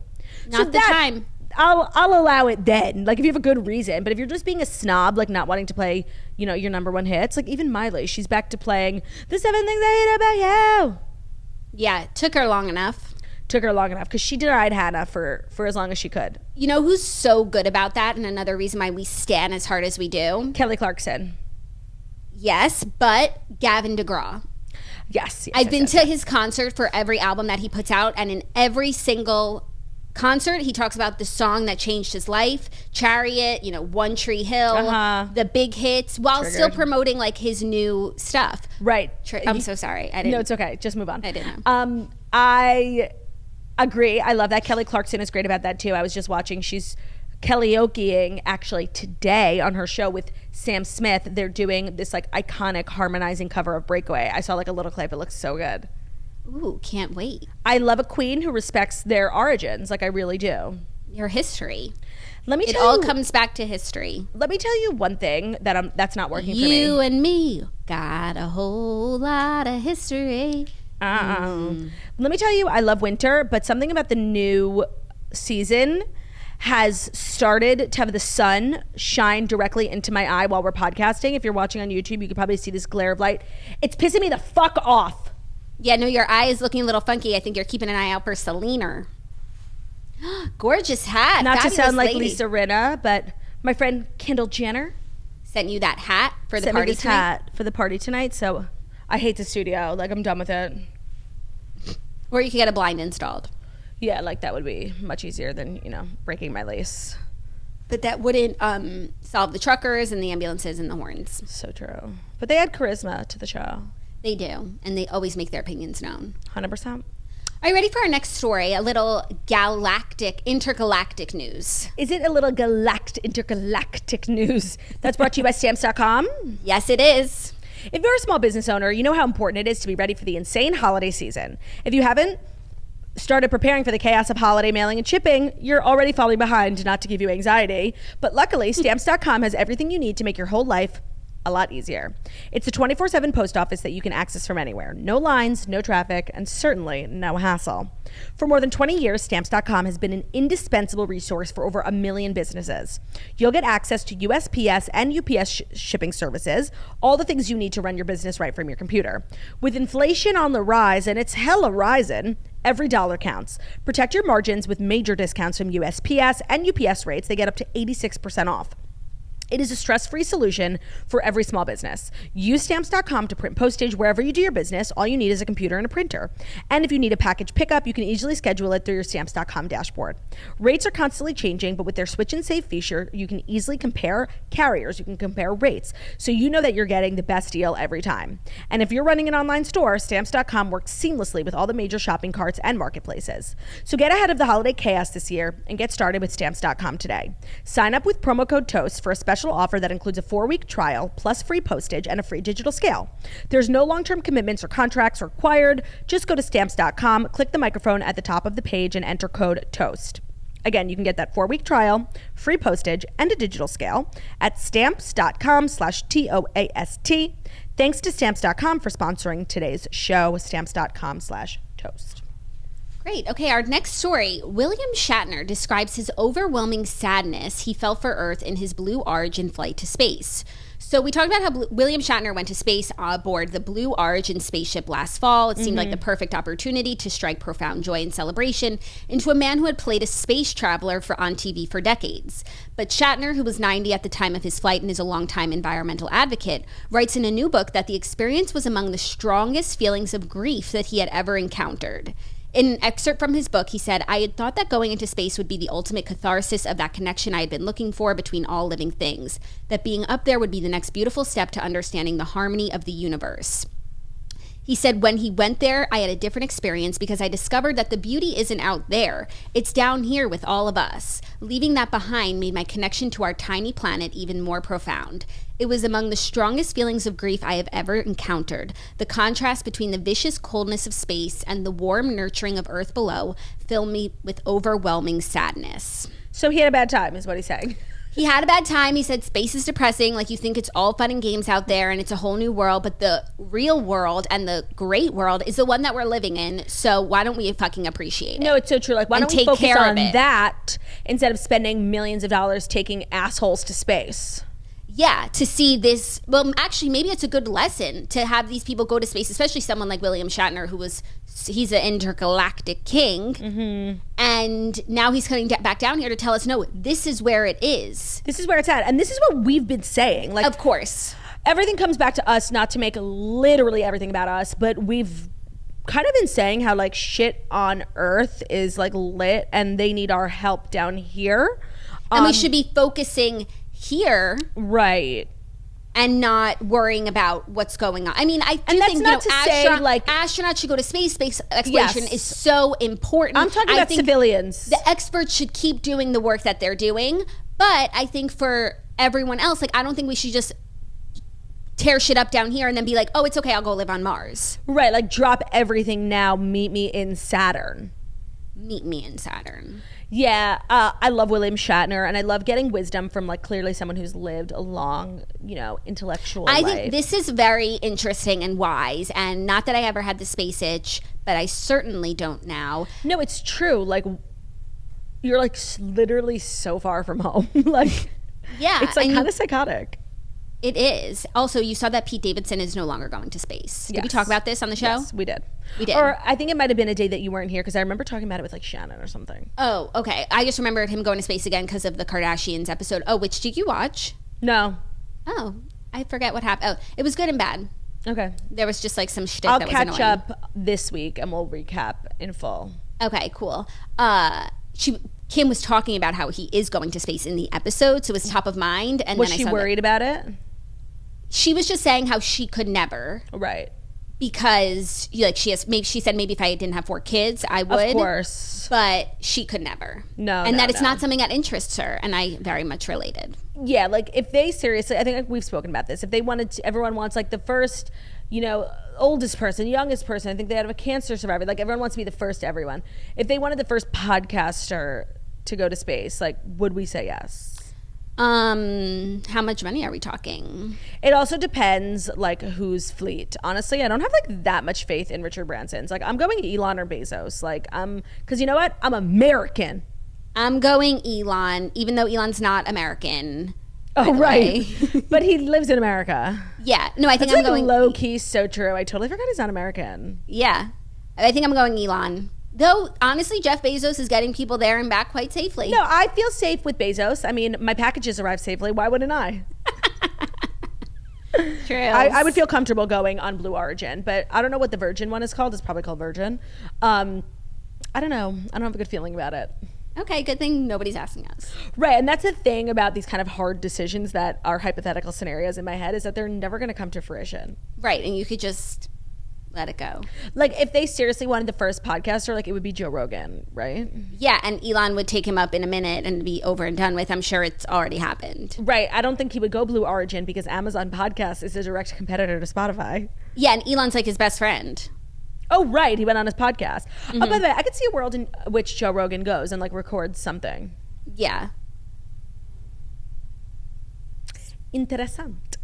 Not the time. I'll allow it then. Like if you have a good reason. But if you're just being a snob, like not wanting to play, you know, your number one hits, like even Miley, she's back to playing the 7 Things I Hate About You. Yeah, it took her long enough. Because she denied Hannah for as long as she could. You know who's so good about that, and another reason why we stan as hard as we do? Kelly Clarkson. Yes, but Gavin DeGraw. Yes. I've been to his concert for every album that he puts out, and in every single concert he talks about the song that changed his life, Chariot, you know, One Tree Hill, the big hits, while still promoting like his new stuff. Right. I'm so sorry. I didn't. No, it's okay. Just move on. I didn't know. I agree. I love that. Kelly Clarkson is great about that too. I was just watching. She's karaokeing actually today on her show with Sam Smith. They're doing this like iconic harmonizing cover of Breakaway. I saw like a little clip. It looks so good. Ooh, can't wait. I love a queen who respects their origins. Like I really do. Your history. It all comes back to history. Let me tell you one thing that's not working for me. You and me got a whole lot of history. Let me tell you, I love winter, but something about the new season has started to have the sun shine directly into my eye while we're podcasting. If you're watching on YouTube, you could probably see this glare of light. It's pissing me the fuck off. Yeah, no, your eye is looking a little funky. I think you're keeping an eye out for Selena. Gorgeous hat. Not to sound like lady. Lisa Rinna, but my friend Kendall Jenner sent you that hat for the party party tonight. Hat for the party tonight. So I hate the studio. Like I'm done with it. Or you could get a blind installed. Yeah, like that would be much easier than, you know, breaking my lace. But that wouldn't solve the truckers and the ambulances and the horns. So true. But they add charisma to the show. They do. And they always make their opinions known. 100%. Are you ready for our next story? A little intergalactic news. Is it a little intergalactic news that's brought to you by Stamps.com? Yes, it is. If you're a small business owner, you know how important it is to be ready for the insane holiday season. If you haven't started preparing for the chaos of holiday mailing and shipping, you're already falling behind, not to give you anxiety. But luckily, Stamps.com has everything you need to make your whole life a lot easier. It's a 24/7 post office that you can access from anywhere. No lines, no traffic, and certainly no hassle. For more than 20 years, Stamps.com has been an indispensable resource for over 1 million businesses. You'll get access to USPS and UPS shipping services, all the things you need to run your business right from your computer. With inflation on the rise, and it's hella rising, every dollar counts. Protect your margins with major discounts from USPS and UPS rates. They get up to 86% off. It is a stress-free solution for every small business. Use Stamps.com to print postage wherever you do your business. All you need is a computer and a printer. And if you need a package pickup, you can easily schedule it through your Stamps.com dashboard. Rates are constantly changing, but with their Switch and Save feature, you can easily compare carriers. You can compare rates, so you know that you're getting the best deal every time. And if you're running an online store, Stamps.com works seamlessly with all the major shopping carts and marketplaces. So get ahead of the holiday chaos this year and get started with Stamps.com today. Sign up with promo code TOAST for a special offer that includes a 4-week trial plus free postage and a free digital scale. There's no long-term commitments or contracts required. Just go to Stamps.com, click the microphone at the top of the page, and enter code TOAST. Again, you can get that 4-week trial, free postage, and a digital scale at Stamps.com/TOAST. Thanks to Stamps.com for sponsoring today's show, Stamps.com/toast. Great. Okay, our next story. William Shatner describes his overwhelming sadness he felt for Earth in his Blue Origin flight to space. So we talked about how William Shatner went to space aboard the Blue Origin spaceship last fall. It seemed like the perfect opportunity to strike profound joy and celebration into a man who had played a space traveler on TV for decades. But Shatner, who was 90 at the time of his flight and is a longtime environmental advocate, writes in a new book that the experience was among the strongest feelings of grief that he had ever encountered. In an excerpt from his book, he said, "I had thought that going into space would be the ultimate catharsis of that connection I had been looking for between all living things, that being up there would be the next beautiful step to understanding the harmony of the universe." He said, "When he went there, I had a different experience because I discovered that the beauty isn't out there. It's down here with all of us. Leaving that behind made my connection to our tiny planet even more profound. It was among the strongest feelings of grief I have ever encountered. The contrast between the vicious coldness of space and the warm nurturing of Earth below filled me with overwhelming sadness." So he had a bad time, is what he's saying. He had a bad time. He said space is depressing. Like, you think it's all fun and games out there and it's a whole new world, but the real world and the great world is the one that we're living in. So why don't we fucking appreciate it? No, it's so true. Like, why don't we take focus care of on it? that instead of spending millions of dollars taking assholes to space? Yeah, to see this. Well, actually, maybe it's a good lesson to have these people go to space, especially someone like William Shatner, he's an intergalactic king. Mm-hmm. And now he's coming back down here to tell us, no, this is where it is. This is where it's at. And this is what we've been saying. Like, of course. Everything comes back to us, not to make literally everything about us, but we've kind of been saying how like shit on Earth is like lit and they need our help down here. And we should be focusing here, right, and not worrying about what's going on. I mean, I do think astronauts should go to space. Space exploration is so important. I'm talking about civilians. The experts should keep doing the work that they're doing, but I think for everyone else, like, I don't think we should just tear shit up down here and then be like, oh, it's okay, I'll go live on Mars. Right, like drop everything now, meet me in Saturn. Yeah, I love William Shatner, and I love getting wisdom from like clearly someone who's lived a long, intellectual life. I think this is very interesting and wise, and not that I ever had the space itch, but I certainly don't now. No, it's true. Like, you're like literally so far from home. Like, yeah, it's like kind of psychotic. It is. Also, you saw that Pete Davidson is no longer going to space. Did we talk about this on the show? Yes, we did. We did. Or I think it might have been a day that you weren't here because I remember talking about it with like Shannon or something. Oh, okay. I just remembered him going to space again because of the Kardashians episode. Oh, which did you watch? No. Oh, I forget what happened. Oh, it was good and bad. Okay. There was just like some shit that was annoying. I'll catch up this week and we'll recap in full. Okay, cool. Kim was talking about how he is going to space in the episode, so it was top of mind. And was she worried about it? She was just saying how she could never. Right. Because she said maybe if I didn't have 4 kids, I would. Of course. But she could never. No. And that it's not something that interests her. And I very much related. Yeah, like if they seriously, I think like we've spoken about this. If they wanted to, everyone wants like the first, oldest person, youngest person. I think they had a cancer survivor. Like everyone wants to be the first to everyone. If they wanted the first podcaster to go to space, like would we say yes? How much money are we talking? It also depends like whose fleet. Honestly, I don't have like that much faith in Richard Branson's. Like I'm going Elon or Bezos. Like because you know what? I'm American. I'm going Elon, even though Elon's not American. Oh, right. But he lives in America. Yeah. No, I think That's I'm going low key. So true. I totally forgot he's not American. Yeah. I think I'm going Elon. Though, honestly, Jeff Bezos is getting people there and back quite safely. No, I feel safe with Bezos. I mean, my packages arrive safely. Why wouldn't I? True. I would feel comfortable going on Blue Origin, but I don't know what the Virgin one is called. It's probably called Virgin. I don't know. I don't have a good feeling about it. Okay, good thing nobody's asking us. Right, and that's the thing about these kind of hard decisions that are hypothetical scenarios in my head is that they're never going to come to fruition. Right, and you could just let it go. Like if they seriously wanted the first podcaster, like it would be Joe Rogan, right? Yeah, and Elon would take him up in a minute and be over and done with. I'm sure it's already happened. Right. I don't think he would go Blue Origin because Amazon Podcasts is a direct competitor to Spotify. Yeah, and Elon's like his best friend. Oh, right. He went on his podcast. Mm-hmm. Oh, by the way, I could see a world in which Joe Rogan goes and like records something. Yeah. Interessant.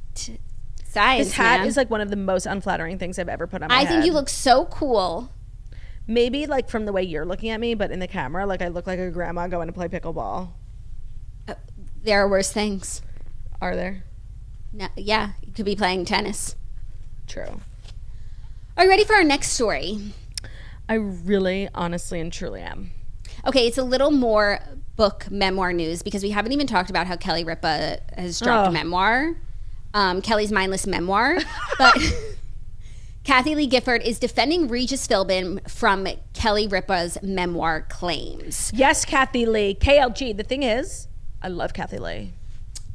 Size, this hat is like one of the most unflattering things I've ever put on my head. I think you look so cool. Maybe like from the way you're looking at me, but in the camera, like I look like a grandma going to play pickleball. There are worse things. Are there? No, yeah, you could be playing tennis. True. Are you ready for our next story? I really, honestly, and truly am. Okay, it's a little more book memoir news because we haven't even talked about how Kelly Ripa has dropped a memoir. Kelly's Mindless memoir. But Kathie Lee Gifford is defending Regis Philbin from Kelly Ripa's memoir claims. Yes, Kathie Lee. KLG. The thing is, I love Kathie Lee.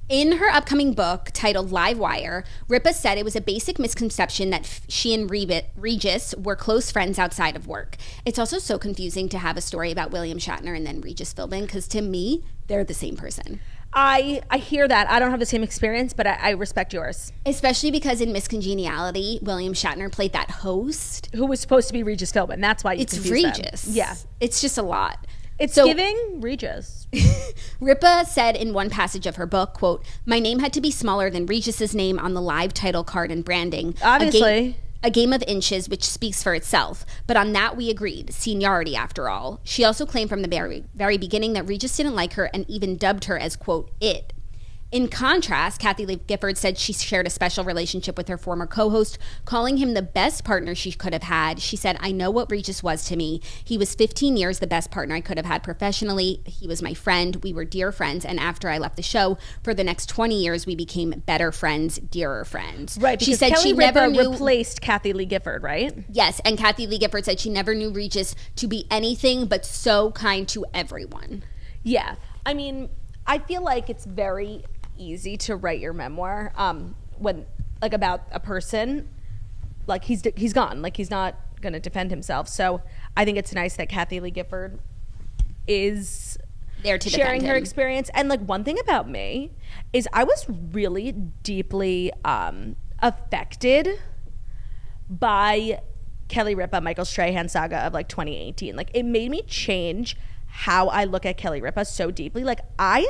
In her upcoming book titled Live Wire, Ripa said it was a basic misconception that she and Regis were close friends outside of work. It's also so confusing to have a story about William Shatner and then Regis Philbin because to me, they're the same person. I hear that. I don't have the same experience, but I respect yours. Especially because in Miss Congeniality, William Shatner played that host. Who was supposed to be Regis Philbin. That's why you confuse Regis. them. Yeah. It's just a lot. It's giving Regis. Ripa said in one passage of her book, quote, "My name had to be smaller than Regis's name on the live title card and branding. Obviously. A game of inches, which speaks for itself. But on that we agreed. Seniority, after all." She also claimed from the very beginning that Regis didn't like her and even dubbed her as, quote, "it." In contrast, Kathie Lee Gifford said she shared a special relationship with her former co-host, calling him the best partner she could have had. She said, "I know what Regis was to me. He was 15 years the best partner I could have had professionally. He was my friend. We were dear friends. And after I left the show, for the next 20 years, we became better friends, dearer friends." Right, she because said Kelly she Ripa never knew, replaced Kathie Lee Gifford, right? Yes, and Kathie Lee Gifford said she never knew Regis to be anything but so kind to everyone. Yeah. I mean, I feel like it's very easy to write your memoir when, like, about a person, like, he's gone, like, he's not gonna defend himself. So I think it's nice that Kathie Lee Gifford is There to sharing defend her him. experience. And, like, one thing about me is I was really deeply affected by Kelly Ripa, Michael Strahan saga of, like, 2018. Like, it made me change how I look at Kelly Ripa so deeply. Like, I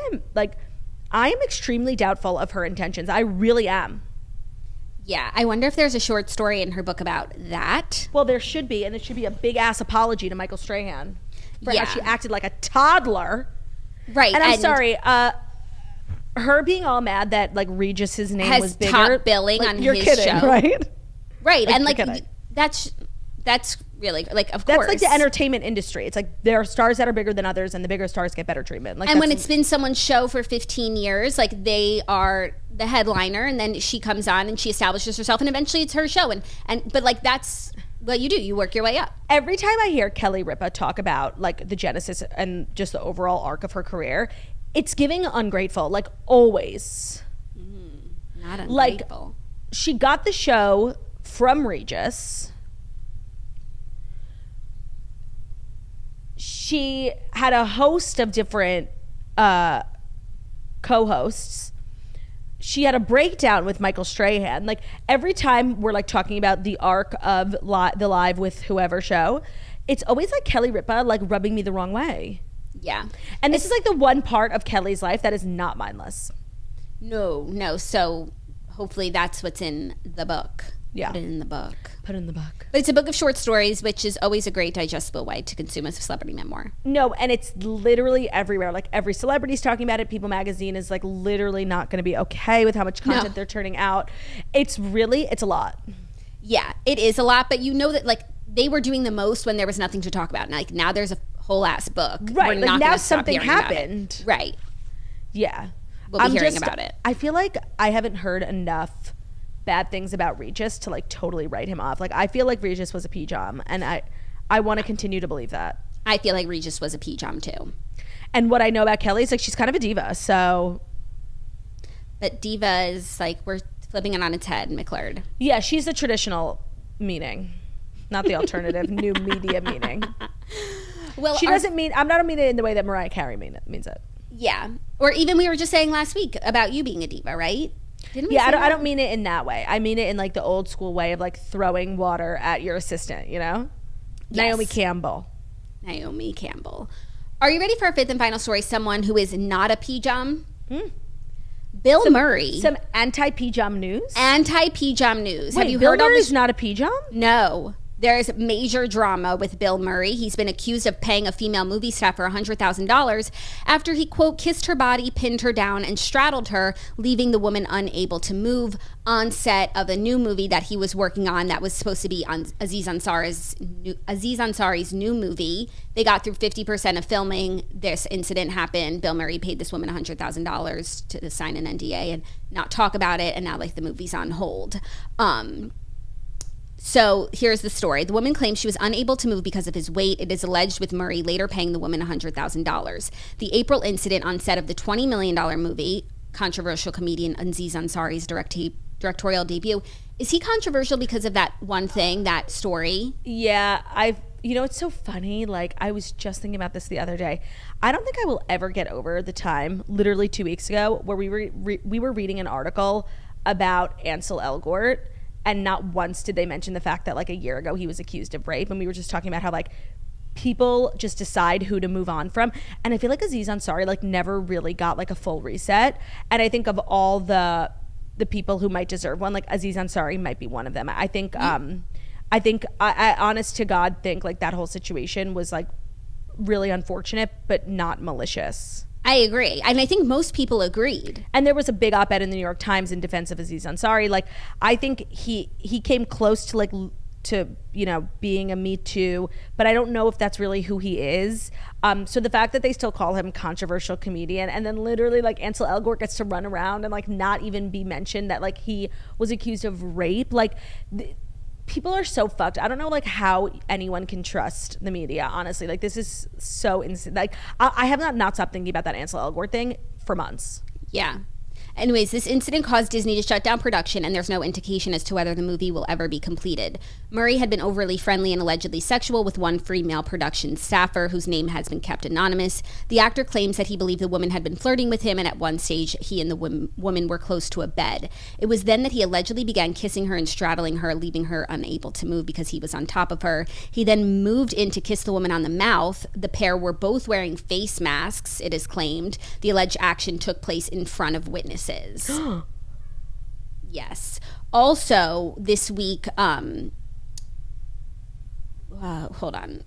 am extremely doubtful of her intentions. I really am. Yeah, I wonder if there's a short story in her book about that. Well, there should be, and it should be a big ass apology to Michael Strahan for how Yeah. she acted like a toddler. Right. And I'm sorry, her being all mad that, like, Regis's name has was bigger. top billing like, on you're his kidding, show. right? Right, and, like, you're kidding. that's really, like, of That's course. like the entertainment industry. It's like there are stars that are bigger than others, and the bigger stars get better treatment. Like, And when it's been someone's show for 15 years, like, they are the headliner, and then she comes on and she establishes herself, and eventually it's her show. But, like, that's what you do. You work your way up. every time I hear Kelly Ripa talk about, like, the genesis and just the overall arc of her career, it's giving ungrateful, like, always. Not ungrateful. Like, she got the show from Regis. She had a host of different co-hosts. She had a breakdown with Michael Strahan. Like, every time we're, like, talking about the arc of the Live with Whoever show, it's always, like, Kelly Ripa, like, rubbing me the wrong way. Yeah. And this is, like, the one part of Kelly's life that is not mindless. No. So hopefully that's what's in the book. Yeah. Put it in the book. Put it in the book. But it's a book of short stories, which is always a great digestible way to consume a celebrity memoir. No, and it's literally everywhere. Like, every celebrity's talking about it. People Magazine is, like, literally not going to be okay with how much content they're turning out. It's a lot. Yeah, it is a lot, but you know that, like, they were doing the most when there was nothing to talk about. And, like, now there's a whole ass book. Right. We're Like, not now gonna stop something hearing about happened. it. Right. Yeah. We'll be hearing about it. I feel like I haven't heard enough bad things about Regis to, like, totally write him off. Like, I feel like Regis was a pee-jam, and I want to continue to believe that. I feel like Regis was a pee-jam too. And what I know about Kelly is, like, she's kind of a diva, so... But diva is, like, we're flipping it on its head, McLeod. Yeah, she's the traditional meaning, not the alternative new media meaning. Well, She doesn't mean... I'm not meaning it in the way that Mariah Carey means it. Yeah. Or even we were just saying last week about you being a diva, right? Didn't we Yeah, say I that? don't mean it in that way. I mean it in, like, the old school way of, like, throwing water at your assistant, you know? Yes. Naomi Campbell. Naomi Campbell. Are you ready for our fifth and final story? Someone who is not a pee-jam? Bill Murray. Some anti-pee-jam news? Anti-pee-jam news. Wait, Have you Bill heard all Murray's this? not a pee-jam? No. There's major drama with Bill Murray. He's been accused of paying a female movie staffer $100,000 after he, quote, kissed her body, pinned her down, and straddled her, leaving the woman unable to move on set of a new movie that he was working on that was supposed to be on Aziz Ansari's new movie. They got through 50% of filming. This incident happened. Bill Murray paid this woman $100,000 to sign an NDA and not talk about it, and now, like, the movie's on hold. So here's the story. The woman claims she was unable to move because of his weight. It is alleged with Murray later paying the woman $100,000. The April incident on set of the $20 million movie, controversial comedian Aziz Ansari's directorial debut. Is he controversial because of that one thing, that story? Yeah, it's so funny. Like, I was just thinking about this the other day. I don't think I will ever get over the time, literally 2 weeks ago, where we were reading an article about Ansel Elgort, and not once did they mention the fact that, like, a year ago he was accused of rape, and we were just talking about how, like, people just decide who to move on from. And I feel like Aziz Ansari like never really got like a full reset. And I think of all the people who might deserve one, like Aziz Ansari might be one of them. I think I honest to God think like that whole situation was like really unfortunate, but not malicious. I agree. And I think most people agreed. And there was a big op-ed in the New York Times in defense of Aziz Ansari. Like, I think he came close to like, to, you know, being a Me Too, but I don't know if that's really who he is. So the fact that they still call him controversial comedian, and then literally like Ansel Elgort gets to run around and like not even be mentioned that like he was accused of rape. Like, people are so fucked. I don't know like how anyone can trust the media, honestly. Like, this is so insane. Like, I have not stopped thinking about that Ansel Elgort thing for months. Yeah. Anyways, this incident caused Disney to shut down production, and there's no indication as to whether the movie will ever be completed. Murray had been overly friendly and allegedly sexual with one female production staffer whose name has been kept anonymous. The actor claims that he believed the woman had been flirting with him, and at one stage he and the woman were close to a bed. It was then that he allegedly began kissing her and straddling her, leaving her unable to move because he was on top of her. He then moved in to kiss the woman on the mouth. The pair were both wearing face masks, it is claimed. The alleged action took place in front of witnesses. Yes. Also, this week, hold on.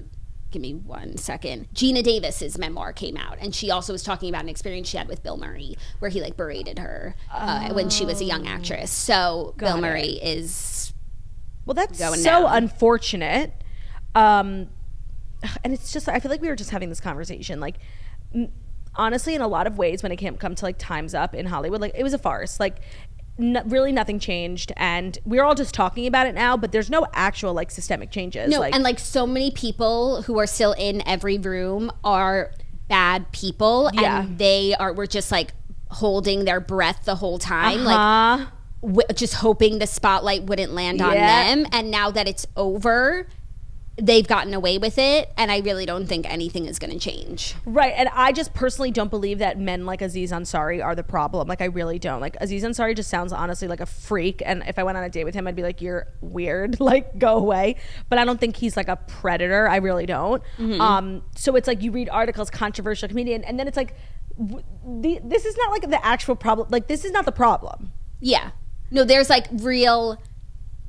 Give me 1 second. Gina Davis's memoir came out, and she also was talking about an experience she had with Bill Murray, where he like berated her when she was a young actress. So Bill Murray is that's going so down. Unfortunate. And it's just, I feel like we were just having this conversation. Like, honestly, in a lot of ways, when it come to like Time's Up in Hollywood, like it was a farce. Like, really nothing changed, and we're all just talking about it now, but there's no actual like systemic changes. No, and like so many people who are still in every room are bad people, and we're just like holding their breath the whole time, like just hoping the spotlight wouldn't land on them. And now that it's over, they've gotten away with it, and I really don't think anything is going to change. Right, and I just personally don't believe that men like Aziz Ansari are the problem. Like, I really don't. Like, Aziz Ansari just sounds honestly like a freak, and if I went on a date with him, I'd be like, you're weird, like, go away. But I don't think he's like a predator. I really don't. So it's like you read articles, controversial comedian, and then it's like, this is not like the actual problem. Like, this is not the problem. Yeah. No, there's like real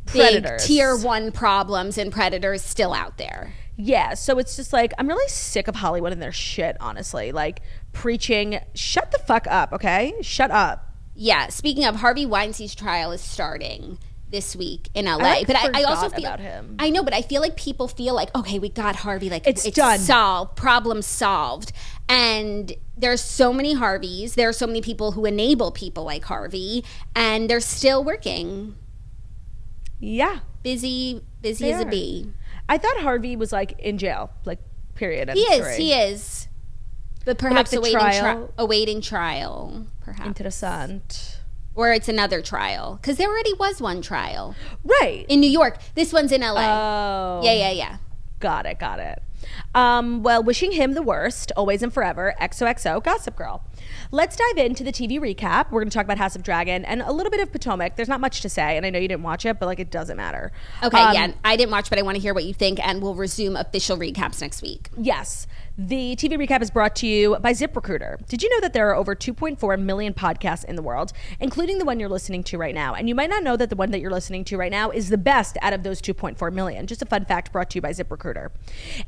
predators, big tier 1 problems and predators still out there. Yeah, so it's just like, I'm really sick of Hollywood and their shit, honestly. Like, preaching, shut the fuck up, okay? Shut up. Yeah, speaking of, Harvey Weinstein's trial is starting this week in LA. But I also feel about him. I know, but I feel like people feel like, okay, we got Harvey, like it's done, solved, problem solved. And there's so many Harveys, there are so many people who enable people like Harvey, and they're still working. Yeah. Busy as a bee. I thought Harvey was like in jail, like, period. He is. But perhaps awaiting trial, perhaps. Interessant. Or it's another trial. Because there already was one trial. Right. In New York. This one's in LA. Oh. Yeah. Got it. Well, wishing him the worst, always and forever. XOXO, Gossip Girl. Let's dive into the TV recap. We're going to talk about House of Dragon and a little bit of Potomac. There's not much to say, and I know you didn't watch it, but like, it doesn't matter. Okay, yeah, I didn't watch, but I want to hear what you think, and we'll resume official recaps next week. Yes. The TV recap is brought to you by ZipRecruiter. Did you know that there are over 2.4 million podcasts in the world, including the one you're listening to right now? And you might not know that the one that you're listening to right now is the best out of those 2.4 million. Just a fun fact brought to you by ZipRecruiter.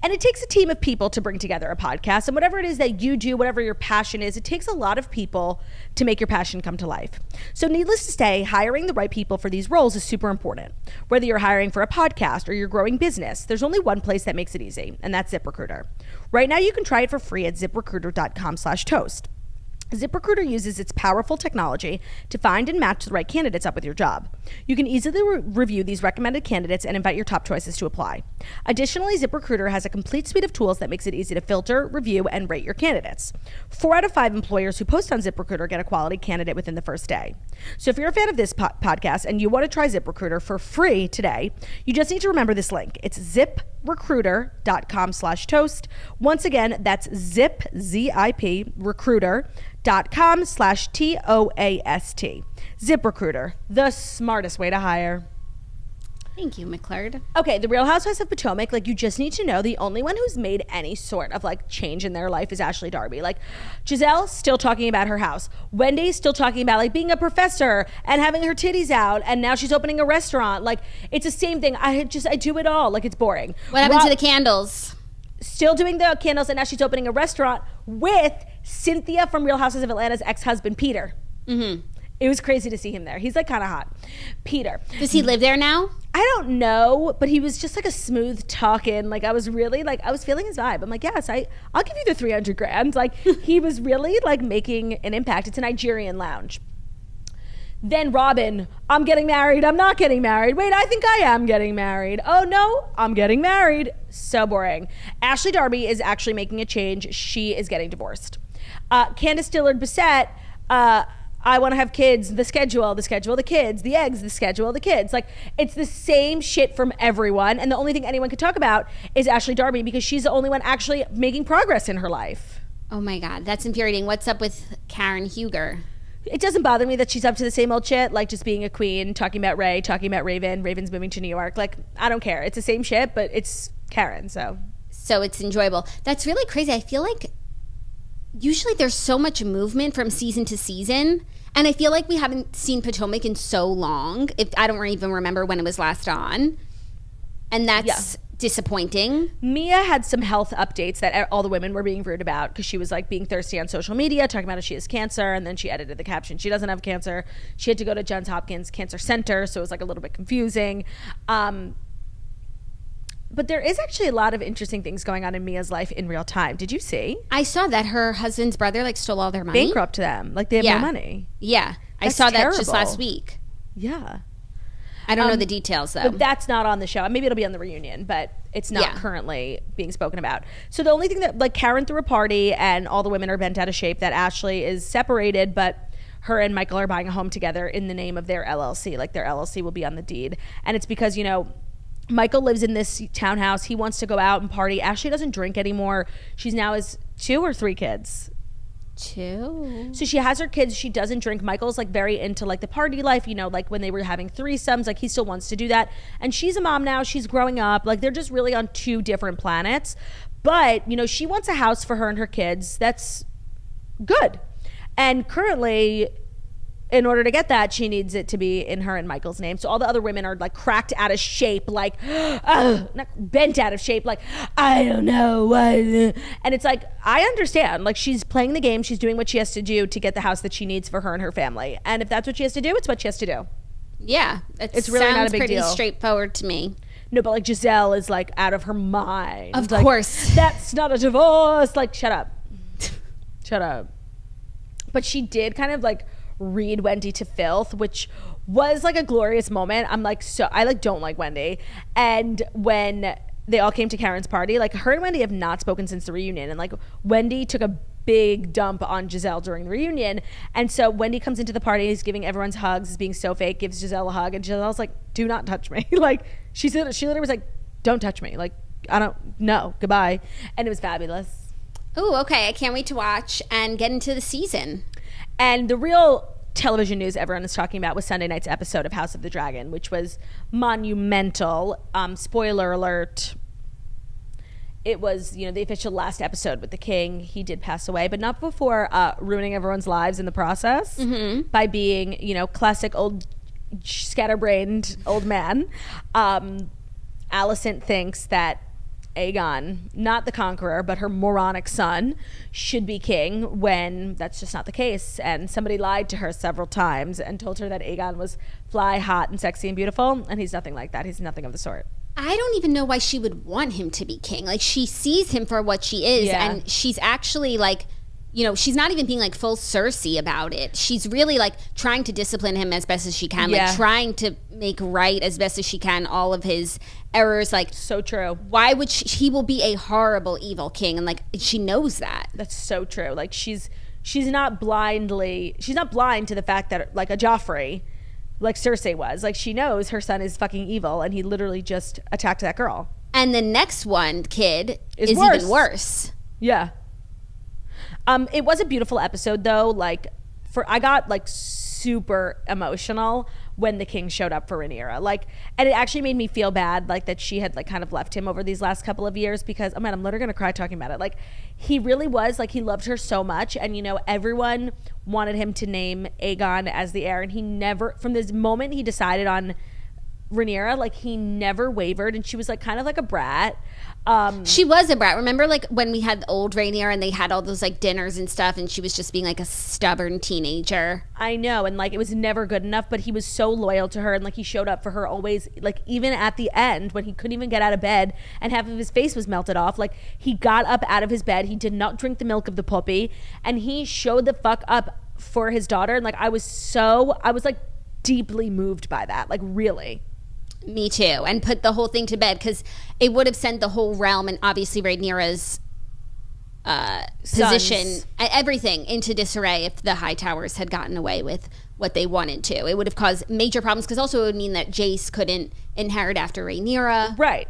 And it takes a team of people to bring together a podcast. And whatever it is that you do, whatever your passion is, it takes a lot of people to make your passion come to life. So needless to say, hiring the right people for these roles is super important. Whether you're hiring for a podcast or you're growing business, there's only one place that makes it easy, and that's ZipRecruiter. Right now, you can try it for free at ZipRecruiter.com/toast. ZipRecruiter uses its powerful technology to find and match the right candidates up with your job. You can easily review these recommended candidates and invite your top choices to apply. Additionally, ZipRecruiter has a complete suite of tools that makes it easy to filter, review, and rate your candidates. 4 out of 5 employers who post on ZipRecruiter get a quality candidate within the first day. So if you're a fan of this podcast and you want to try ZipRecruiter for free today, you just need to remember this link. It's ZipRecruiter.com/toast. Once again, that's ZIP, recruiter.com/TOAST. ZipRecruiter, the smartest way to hire. Thank you, McClurd. Okay, the Real Housewives of Potomac, like, you just need to know the only one who's made any sort of, like, change in their life is Ashley Darby. Like, Giselle still talking about her house. Wendy's still talking about, like, being a professor and having her titties out, and now she's opening a restaurant. Like, it's the same thing. I do it all. Like, it's boring. What happened to the candles? Still doing the candles, and now she's opening a restaurant with Cynthia from Real Houses of Atlanta's ex-husband, Peter. Mm-hmm. It was crazy to see him there. He's, like, kind of hot. Peter. Does he live there now? I don't know, but he was just like a smooth talking. Like, I was really like, I was feeling his vibe. I'm like, yes, I'll give you the 300 grand. Like, he was really like making an impact. It's a Nigerian lounge. Then Robin, I'm getting married. I'm not getting married. Wait, I think I am getting married. Oh no, I'm getting married. So boring. Ashley Darby is actually making a change. She is getting divorced. Candace Dillard-Bissett, I want to have kids, the schedule, the kids, the eggs, the schedule, the kids. Like, it's the same shit from everyone. And the only thing anyone could talk about is Ashley Darby, because she's the only one actually making progress in her life. Oh my God, that's infuriating. What's up with Karen Huger? It doesn't bother me that she's up to the same old shit, like just being a queen, talking about Ray, talking about Raven. Raven's moving to New York. Like, I don't care. It's the same shit, but it's Karen, so. So it's enjoyable. That's really crazy. I feel like usually there's so much movement from season to season, and I feel like we haven't seen Potomac in so long. I don't even remember when it was last on, and that's disappointing. Mia had some health updates that all the women were being rude about, because she was like being thirsty on social media, talking about how she has cancer, and then she edited the caption, she doesn't have cancer. She had to go to Johns Hopkins Cancer Center, so it was like a little bit confusing. But there is actually a lot of interesting things going on in Mia's life in real time. Did you see? I saw that her husband's brother like stole all their money. Bankrupt them. Like, they have no money. Yeah. I saw that just last week. Yeah. I don't know the details, though. But that's not on the show. Maybe it'll be on the reunion, but it's not currently being spoken about. So the only thing that, like, Karen threw a party and all the women are bent out of shape that Ashley is separated, but her and Michael are buying a home together in the name of their LLC. Like, their LLC will be on the deed. And it's because, you know, Michael lives in this townhouse. He wants to go out and party. Ashley doesn't drink anymore. She's now has 2 or 3 kids. 2. So she has her kids. She doesn't drink. Michael's like very into like the party life, you know, like when they were having threesomes, like he still wants to do that. And she's a mom now. She's growing up. Like, they're just really on 2 different planets. But, you know, she wants a house for her and her kids. That's good. And currently, in order to get that, she needs it to be in her and Michael's name. So all the other women are like cracked out of shape, like not bent out of shape, like, I don't know what. And it's like, I understand. Like, she's playing the game. She's doing what she has to do to get the house that she needs for her and her family. And if that's what she has to do, it's what she has to do. Yeah, it's really not a big deal. Pretty straightforward to me. No, but like Giselle is like out of her mind. Of like, course. That's not a divorce. Like, shut up. Shut up. But she did kind of like read Wendy to filth, which was like a glorious moment. I'm like, so I like don't like Wendy. And when they all came to Karen's party, like, her and Wendy have not spoken since the reunion, and like Wendy took a big dump on Giselle during the reunion. And so Wendy comes into the party, is giving everyone's hugs, is being so fake, gives Giselle a hug, and Giselle's like, do not touch me. Like, she literally was like, don't touch me. Like, I don't know, goodbye. And it was fabulous. Oh, okay. I can't wait to watch and get into the season. And the real television news everyone is talking about was Sunday night's episode of House of the Dragon, which was monumental. Spoiler alert. It was, you know, the official last episode with the king. He did pass away, but not before ruining everyone's lives in the process by being, you know, classic old scatterbrained old man. Alicent thinks that Aegon, not the Conqueror, but her moronic son, should be king, when that's just not the case. And somebody lied to her several times and told her that Aegon was fly, hot, and sexy and beautiful, and he's nothing like that. He's nothing of the sort. I don't even know why she would want him to be king. Like, she sees him for what she is, and she's actually like, you know, she's not even being like full Cersei about it. She's really like trying to discipline him as best as she can, like trying to make right as best as she can all of his errors. Like, so true. Why would he will be a horrible evil king, and like she knows that. That's so true. Like, she's not blind to the fact that like a Joffrey, like Cersei was, like, she knows her son is fucking evil, and he literally just attacked that girl. And the next one kid is even worse. Yeah. It was a beautiful episode though. Like, I got like super emotional when the king showed up for Rhaenyra. Like, and it actually made me feel bad, like, that she had, like, kind of left him over these last couple of years, because, oh man, I'm literally gonna cry talking about it. Like, he really was, like, he loved her so much, and, you know, everyone wanted him to name Aegon as the heir, and he never, from this moment he decided on Rhaenyra, like, he never wavered, and she was, like, kind of like a brat. She was a brat. Remember, like, when we had old Rhaenyra and they had all those, like, dinners and stuff, and she was just being, like, a stubborn teenager. I know, and, like, it was never good enough, but he was so loyal to her, and, like, he showed up for her always, like, even at the end when he couldn't even get out of bed and half of his face was melted off, like, he got up out of his bed, he did not drink the milk of the puppy, and he showed the fuck up for his daughter, and, like, I was like, deeply moved by that, like, really. Me too. And put the whole thing to bed, because it would have sent the whole realm and obviously Rhaenyra's position, everything into disarray if the Hightowers had gotten away with what they wanted to. It would have caused major problems, because also it would mean that Jace couldn't inherit after Rhaenyra. Right.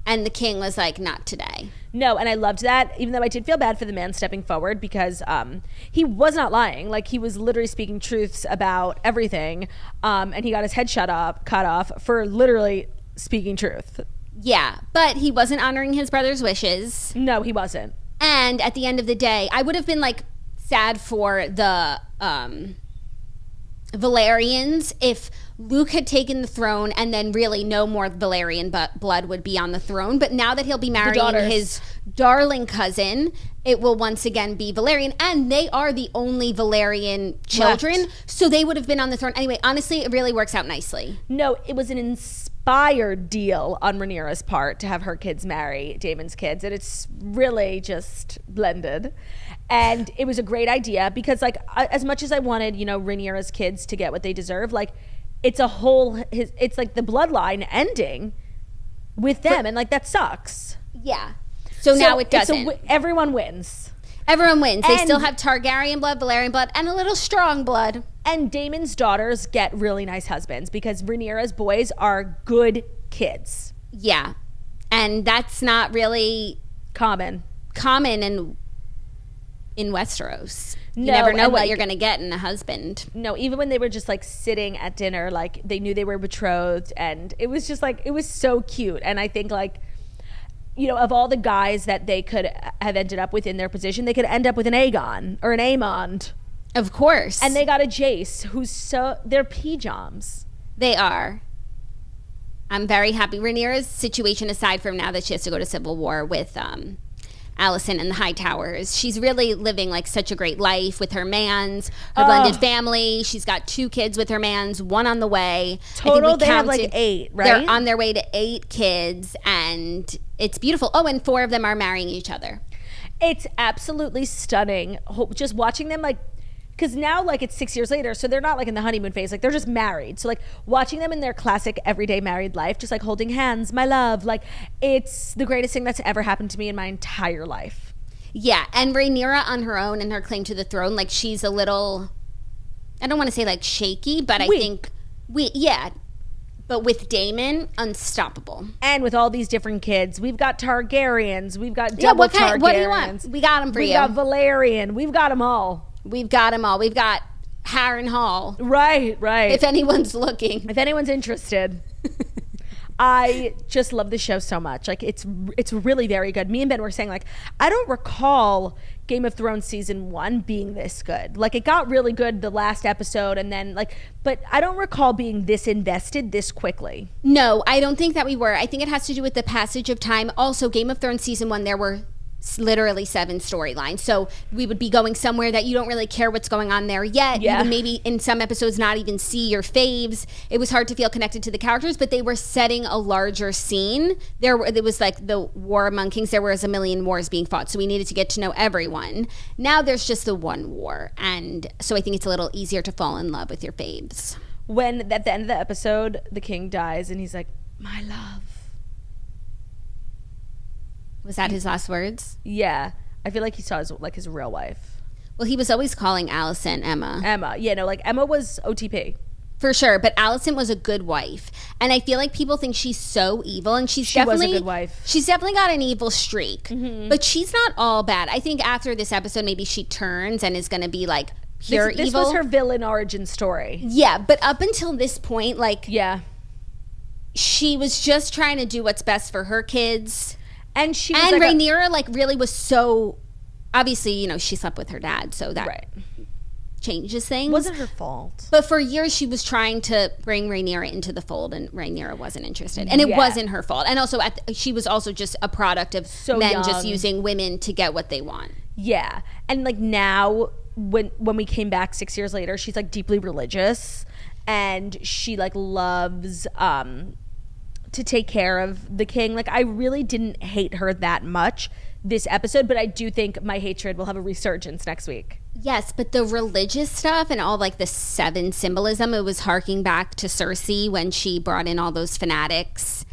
And the king was like, not today. No, and I loved that, even though I did feel bad for the man stepping forward, because he was not lying. Like, he was literally speaking truths about everything, and he got his head cut off for literally speaking truth. Yeah, but he wasn't honoring his brother's wishes. No, he wasn't. And at the end of the day, I would have been, like, sad for the Valerians if Luke had taken the throne and then really no more Valerian blood would be on the throne. But now that he'll be marrying his darling cousin, it will once again be Valerian. And they are the only Valerian children. Left. So they would have been on the throne. Anyway, honestly, it really works out nicely. No, it was an inspired deal on Rhaenyra's part to have her kids marry Daemon's kids. And it's really just blended. And it was a great idea because, like, as much as I wanted, you know, Rhaenyra's kids to get what they deserve, like, it's a whole, it's like the bloodline ending with them. And, like, that sucks. Yeah. So now it doesn't. Everyone wins. Everyone wins. They still have Targaryen blood, Valerian blood, and a little strong blood. And Daemon's daughters get really nice husbands because Rhaenyra's boys are good kids. Yeah. And that's not really common in Westeros. You never know what you're going to get in a husband. No, even when they were just, like, sitting at dinner, like, they knew they were betrothed, and it was just, like, it was so cute. And I think, like, you know, of all the guys that they could have ended up with in their position, they could end up with an Aegon or an Aemond. Of course. And they got a Jace who's they're P-Joms. They are. I'm very happy. Rhaenyra's situation, aside from now that she has to go to civil war with Alicent and the Hightowers, she's really living, like, such a great life with her mans, her blended family. She's got 2 kids with her mans, 1 on the way. Total, they have, like, 8, right? They're on their way to 8 kids, and it's beautiful. Oh, and 4 of them are marrying each other. It's absolutely stunning. Just watching them, like, because now, like, it's 6 years later, so they're not, like, in the honeymoon phase. Like, they're just married. So, like, watching them in their classic everyday married life, just, like, holding hands, my love, like, it's the greatest thing that's ever happened to me in my entire life. Yeah, and Rhaenyra on her own and her claim to the throne, like, she's a little, I don't want to say, like, shaky, but I think, but with Daemon, unstoppable. And with all these different kids, we've got Targaryens, we've got double Targaryens. What do you want? We got them for you. We've got Valerian, we've got them all. We've got them all. We've got Harrenhal. Right. If anyone's looking. If anyone's interested. I just love the show so much. Like, it's really very good. Me and Ben were saying, like, I don't recall Game of Thrones season 1 being this good. Like, it got really good the last episode, and then, like, but I don't recall being this invested this quickly. No, I don't think that we were. I think it has to do with the passage of time. Also, Game of Thrones season 1, there were literally 7 storylines, so we would be going somewhere that you don't really care what's going on there yet. You would maybe in some episodes not even see your faves. It was hard to feel connected to the characters, but they were setting a larger scene. There was like the war among kings. There was a million wars being fought, so we needed to get to know everyone. Now there's just the one war, and so I think it's a little easier to fall in love with your faves. When at the end of the episode the king dies and he's like, my love. Was that his last words? Yeah. I feel like he saw his real wife. Well, he was always calling Alicent Emma. Yeah, no, like, Emma was OTP. For sure, but Alicent was a good wife. And I feel like people think she's so evil, and she was a good wife. She's definitely got an evil streak. Mm-hmm. But she's not all bad. I think after this episode, maybe she turns and is going to be, like, pure this evil. was her villain origin story. Yeah, but up until this point, like, Yeah. she was just trying to do what's best for her kids. And she was and like Rhaenyra, like, really was so, obviously, you know, she slept with her dad, so that right. changes things. Wasn't her fault. But for years, she was trying to bring Rhaenyra into the fold, and Rhaenyra wasn't interested. And it wasn't her fault. And also, she was also just a product of men just using women to get what they want. Yeah. And, like, now, when we came back 6 years later, she's, like, deeply religious. And she, like, loves to take care of the king. Like, I really didn't hate her that much this episode, but I do think my hatred will have a resurgence next week. Yes, but the religious stuff and all, like, the 7 symbolism, it was harking back to Cersei when she brought in all those fanatics.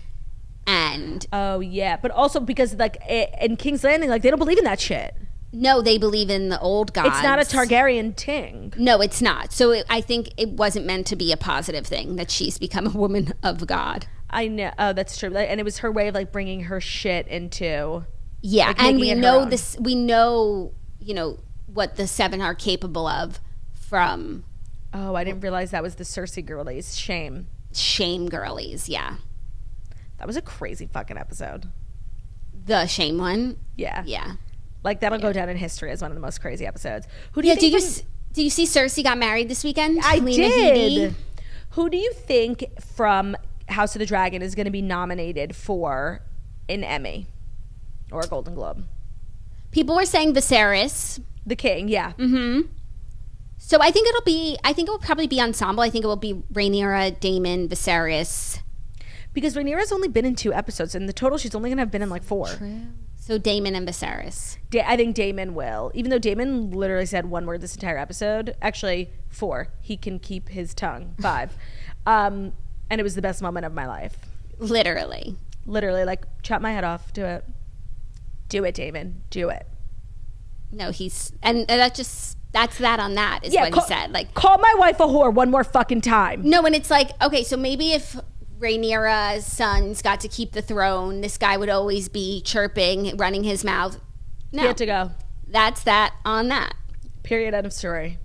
And oh yeah, but also because, like, in King's Landing, like, they don't believe in that shit. no, they believe in the old gods. It's not a Targaryen thing. No, it's not. So I think it wasn't meant to be a positive thing that she's become a woman of God. I know. Oh, that's true. And it was her way of, like, bringing her shit into. Yeah, like, and making we it her know own. this. We know, you know, what the 7 are capable of from Oh, I didn't realize that was the Cersei girlies. Shame. shame girlies. Yeah, That was a crazy fucking episode. the shame one. Yeah. Yeah. Like, that'll go down in history as one of the most crazy episodes. Who do you Yeah. think Do you see Cersei got married this weekend? I Lena did. Headey? Who do you think from House of the Dragon is going to be nominated for an Emmy or a Golden Globe? People were saying Viserys. The King, yeah. Mm-hmm. So I think it will probably be ensemble. I think it will be Rhaenyra, Daemon, Viserys. Because Rhaenyra's only been in 2 episodes. In the total, she's only going to have been in, like, 4. True. So Daemon and Viserys. I think Daemon will. Even though Daemon literally said 1 word this entire episode. Actually, 4. He can keep his tongue. 5. And it was the best moment of my life. Literally. Literally, like, chop my head off. Do it. Do it, Daemon. Do it. No, and that's that on that is what he said. Like, call my wife a whore 1 more fucking time. no, and it's like, okay, so maybe if Rhaenyra's sons got to keep the throne, this guy would always be chirping, running his mouth. No, He had to go. that's that on that. Period. End of story.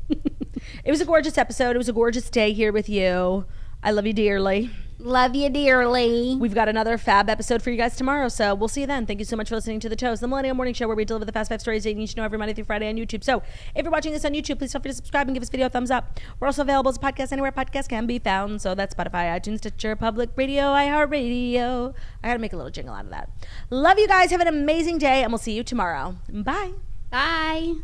It was a gorgeous episode. It was a gorgeous day here with you. I love you dearly. Love you dearly. We've got another fab episode for you guys tomorrow, so we'll see you then. Thank you so much for listening to The Toast, the Millennial Morning Show, where we deliver the fast 5 stories that you need to know every Monday through Friday on YouTube. So if you're watching this on YouTube, please feel free to subscribe and give this video a thumbs up. We're also available as a podcast anywhere podcasts can be found. So that's Spotify, iTunes, Stitcher, Public Radio, iHeartRadio. I gotta make a little jingle out of that. Love you guys. Have an amazing day, and we'll see you tomorrow. Bye. Bye.